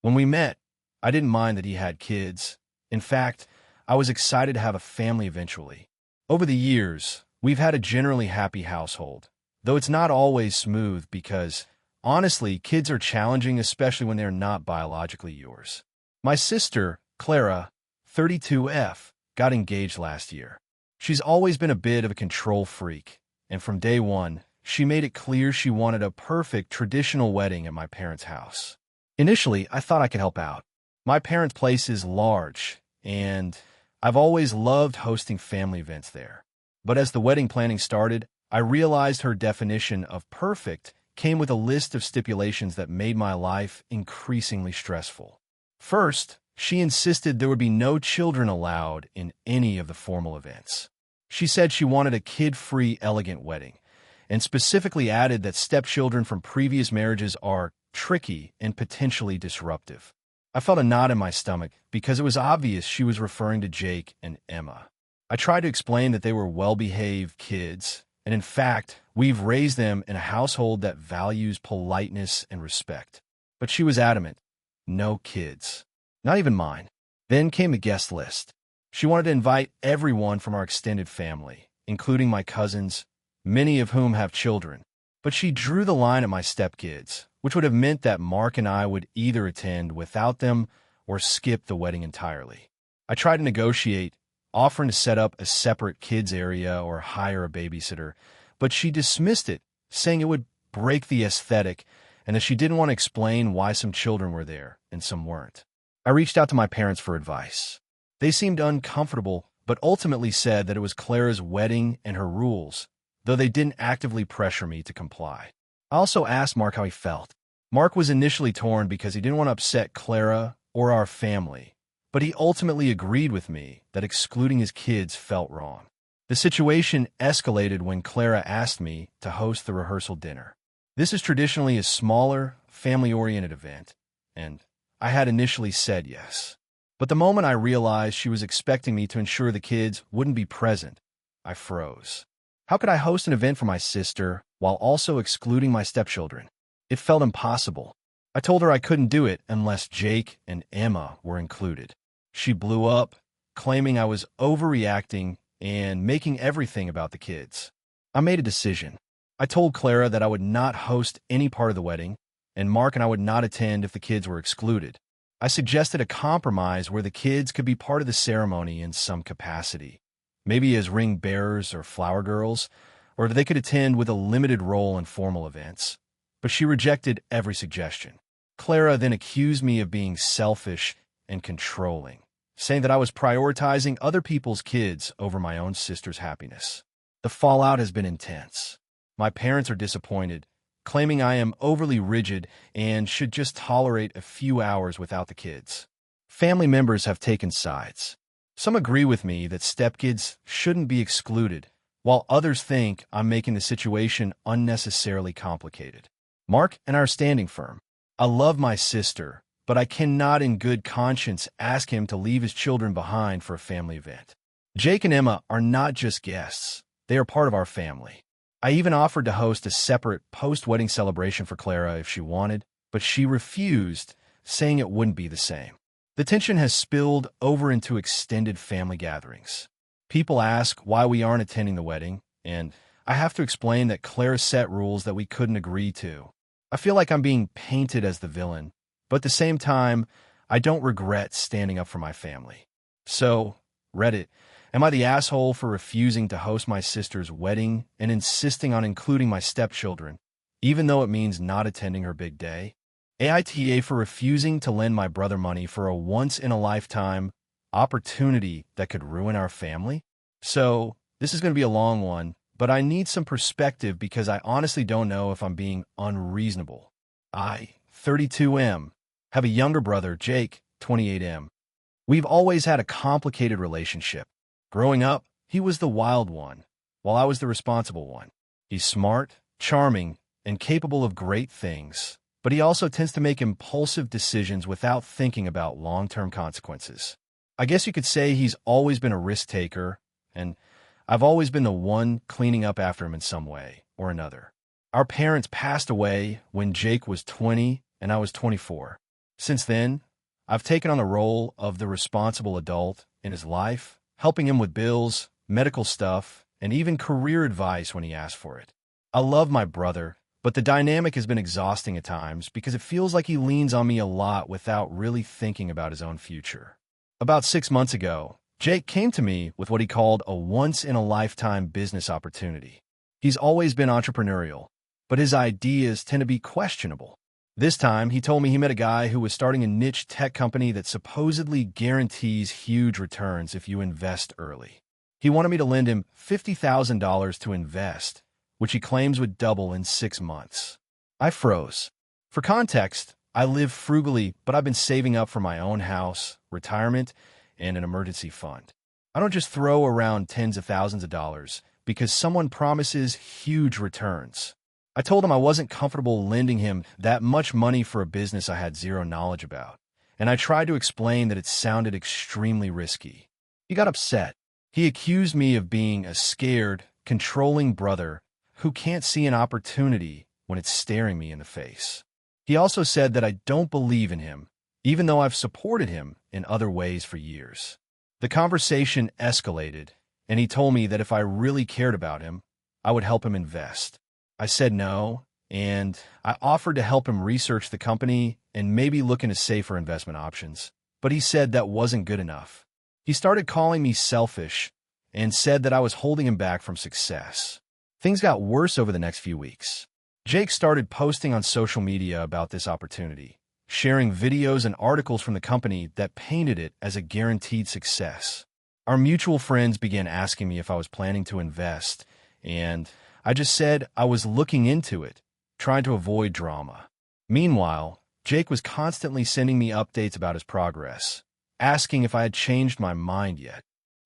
S1: When we met, I didn't mind that he had kids. In fact, I was excited to have a family eventually. Over the years, we've had a generally happy household, though it's not always smooth because, honestly, kids are challenging, especially when they're not biologically yours. My sister, Clara, 32F, got engaged last year. She's always been a bit of a control freak, and from day one, she made it clear she wanted a perfect traditional wedding at my parents' house. Initially, I thought I could help out. My parents' place is large, and I've always loved hosting family events there. But as the wedding planning started, I realized her definition of perfect came with a list of stipulations that made my life increasingly stressful. First, she insisted there would be no children allowed in any of the formal events. She said she wanted a kid-free, elegant wedding, and specifically added that stepchildren from previous marriages are tricky and potentially disruptive. I felt a knot in my stomach because it was obvious she was referring to Jake and Emma. I tried to explain that they were well-behaved kids, and in fact, we've raised them in a household that values politeness and respect. But she was adamant. No kids. Not even mine. Then came the guest list. She wanted to invite everyone from our extended family, including my cousins, many of whom have children. But she drew the line at my stepkids, which would have meant that Mark and I would either attend without them or skip the wedding entirely. I tried to negotiate, offering to set up a separate kids area or hire a babysitter, but she dismissed it, saying it would break the aesthetic and that she didn't want to explain why some children were there and some weren't. I reached out to my parents for advice. They seemed uncomfortable, but ultimately said that it was Clara's wedding and her rules, though they didn't actively pressure me to comply. I also asked Mark how he felt. Mark was initially torn because he didn't want to upset Clara or our family, but he ultimately agreed with me that excluding his kids felt wrong. The situation escalated when Clara asked me to host the rehearsal dinner. This is traditionally a smaller, family-oriented event, and I had initially said yes. But the moment I realized she was expecting me to ensure the kids wouldn't be present, I froze. How could I host an event for my sister while also excluding my stepchildren? It felt impossible. I told her I couldn't do it unless Jake and Emma were included. She blew up, claiming I was overreacting and making everything about the kids. I made a decision. I told Clara that I would not host any part of the wedding, and Mark and I would not attend if the kids were excluded. I suggested a compromise where the kids could be part of the ceremony in some capacity, maybe as ring bearers or flower girls, or they could attend with a limited role in formal events. But she rejected every suggestion. Clara then accused me of being selfish and controlling, saying that I was prioritizing other people's kids over my own sister's happiness. The fallout has been intense. My parents are disappointed, claiming I am overly rigid and should just tolerate a few hours without the kids. Family members have taken sides. Some agree with me that stepkids shouldn't be excluded, while others think I'm making the situation unnecessarily complicated. Mark and I are standing firm. I love my sister, but I cannot in good conscience ask him to leave his children behind for a family event. Jake and Emma are not just guests. They are part of our family. I even offered to host a separate post-wedding celebration for Clara if she wanted, but she refused, saying it wouldn't be the same. The tension has spilled over into extended family gatherings. People ask why we aren't attending the wedding, and I have to explain that Clara set rules that we couldn't agree to. I feel like I'm being painted as the villain, but at the same time, I don't regret standing up for my family. So, Reddit, am I the asshole for refusing to host my sister's wedding and insisting on including my stepchildren, even though it means not attending her big day? AITA for refusing to lend my brother money for a once-in-a-lifetime opportunity that could ruin our family? So, this is going to be a long one, but I need some perspective because I honestly don't know if I'm being unreasonable. I, 32M, have a younger brother, Jake, 28M. We've always had a complicated relationship. Growing up, he was the wild one, while I was the responsible one. He's smart, charming, and capable of great things, but he also tends to make impulsive decisions without thinking about long-term consequences. I guess you could say he's always been a risk taker, and I've always been the one cleaning up after him in some way or another. Our parents passed away when Jake was 20 and I was 24. Since then, I've taken on the role of the responsible adult in his life, helping him with bills, medical stuff, and even career advice when he asks for it. I love my brother, but the dynamic has been exhausting at times because it feels like he leans on me a lot without really thinking about his own future. About 6 months ago, Jake came to me with what he called a once-in-a-lifetime business opportunity. He's always been entrepreneurial, but his ideas tend to be questionable. This time, he told me he met a guy who was starting a niche tech company that supposedly guarantees huge returns if you invest early. He wanted me to lend him $50,000 to invest, which he claims would double in 6 months. I froze. For context, I live frugally, but I've been saving up for my own house, retirement, and an emergency fund. I don't just throw around tens of thousands of dollars because someone promises huge returns. I told him I wasn't comfortable lending him that much money for a business I had zero knowledge about, and I tried to explain that it sounded extremely risky. He got upset. He accused me of being a scared, controlling brother who can't see an opportunity when it's staring me in the face. He also said that I don't believe in him, even though I've supported him in other ways for years. The conversation escalated, and he told me that if I really cared about him, I would help him invest. I said no, and I offered to help him research the company and maybe look into safer investment options. But he said that wasn't good enough. He started calling me selfish and said that I was holding him back from success. Things got worse over the next few weeks. Jake started posting on social media about this opportunity, sharing videos and articles from the company that painted it as a guaranteed success. Our mutual friends began asking me if I was planning to invest, and I just said I was looking into it, trying to avoid drama. Meanwhile, Jake was constantly sending me updates about his progress, asking if I had changed my mind yet.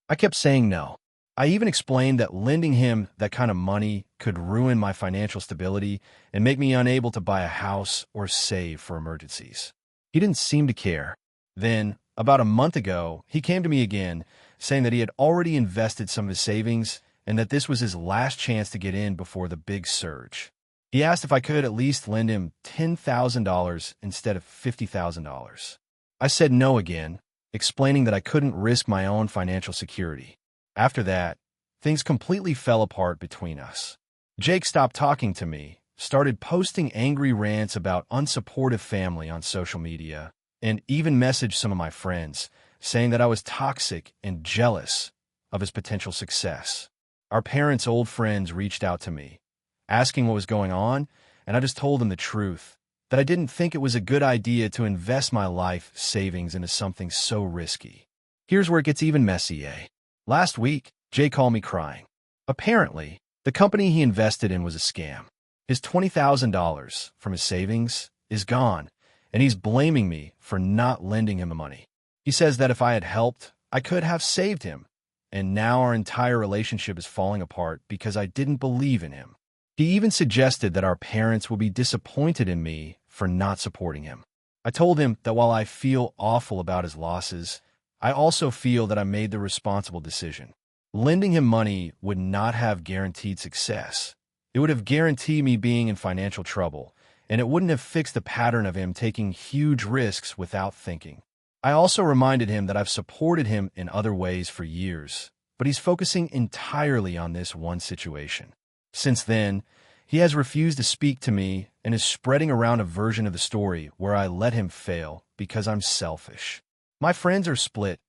S1: I kept saying no. I even explained that lending him that kind of money could ruin my financial stability and make me unable to buy a house or save for emergencies. He didn't seem to care. Then, about a month ago, he came to me again, saying that he had already invested some of his savings and that this was his last chance to get in before the big surge. He asked if I could at least lend him $10,000 instead of $50,000. I said no again, explaining that I couldn't risk my own financial security. After that, things completely fell apart between us. Jake stopped talking to me, started posting angry rants about unsupportive family on social media, and even messaged some of my friends, saying that I was toxic and jealous of his potential success. Our parents' old friends reached out to me, asking what was going on, and I just told them the truth, that I didn't think it was a good idea to invest my life savings into something so risky. Here's where it gets even messy, eh? Last week, Jay called me crying. Apparently, the company he invested in was a scam. His $20,000 from his savings is gone, and he's blaming me for not lending him the money. He says that if I had helped, I could have saved him, and now our entire relationship is falling apart because I didn't believe in him. He even suggested that our parents will be disappointed in me for not supporting him. I told him that while I feel awful about his losses, I also feel that I made the responsible decision. Lending him money would not have guaranteed success. It would have guaranteed me being in financial trouble, and it wouldn't have fixed the pattern of him taking huge risks without thinking. I also reminded him that I've supported him in other ways for years, but he's focusing entirely on this one situation. Since then, he has refused to speak to me and is spreading around a version of the story where I let him fail because I'm selfish. My friends are split.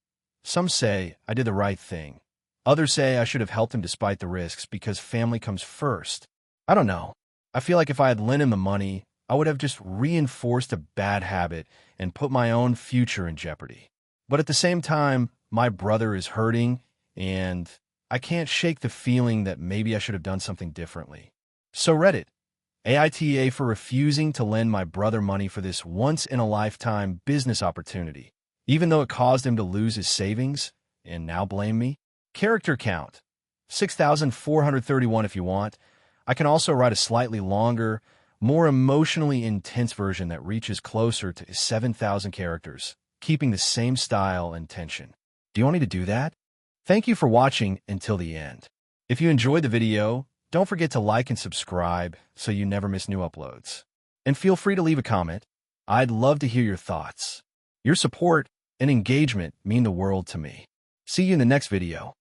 S1: Some say I did the right thing. Others say I should have helped him despite the risks because family comes first. I don't know. I feel like if I had lent him the money, I would have just reinforced a bad habit and put my own future in jeopardy. But at the same time, my brother is hurting, and I can't shake the feeling that maybe I should have done something differently. So Reddit, AITA for refusing to lend my brother money for this once-in-a-lifetime business opportunity, even though it caused him to lose his savings, and now blame me? Character count, 6,431 if you want. I can also write a slightly longer, more emotionally intense version that reaches closer to 7,000 characters, keeping the same style and tension. Do you want me to do that? Thank you for watching until the end. If you enjoyed the video, don't forget to like and subscribe so you never miss new uploads. And feel free to leave a comment. I'd love to hear your thoughts. Your support and engagement mean the world to me. See you in the next video.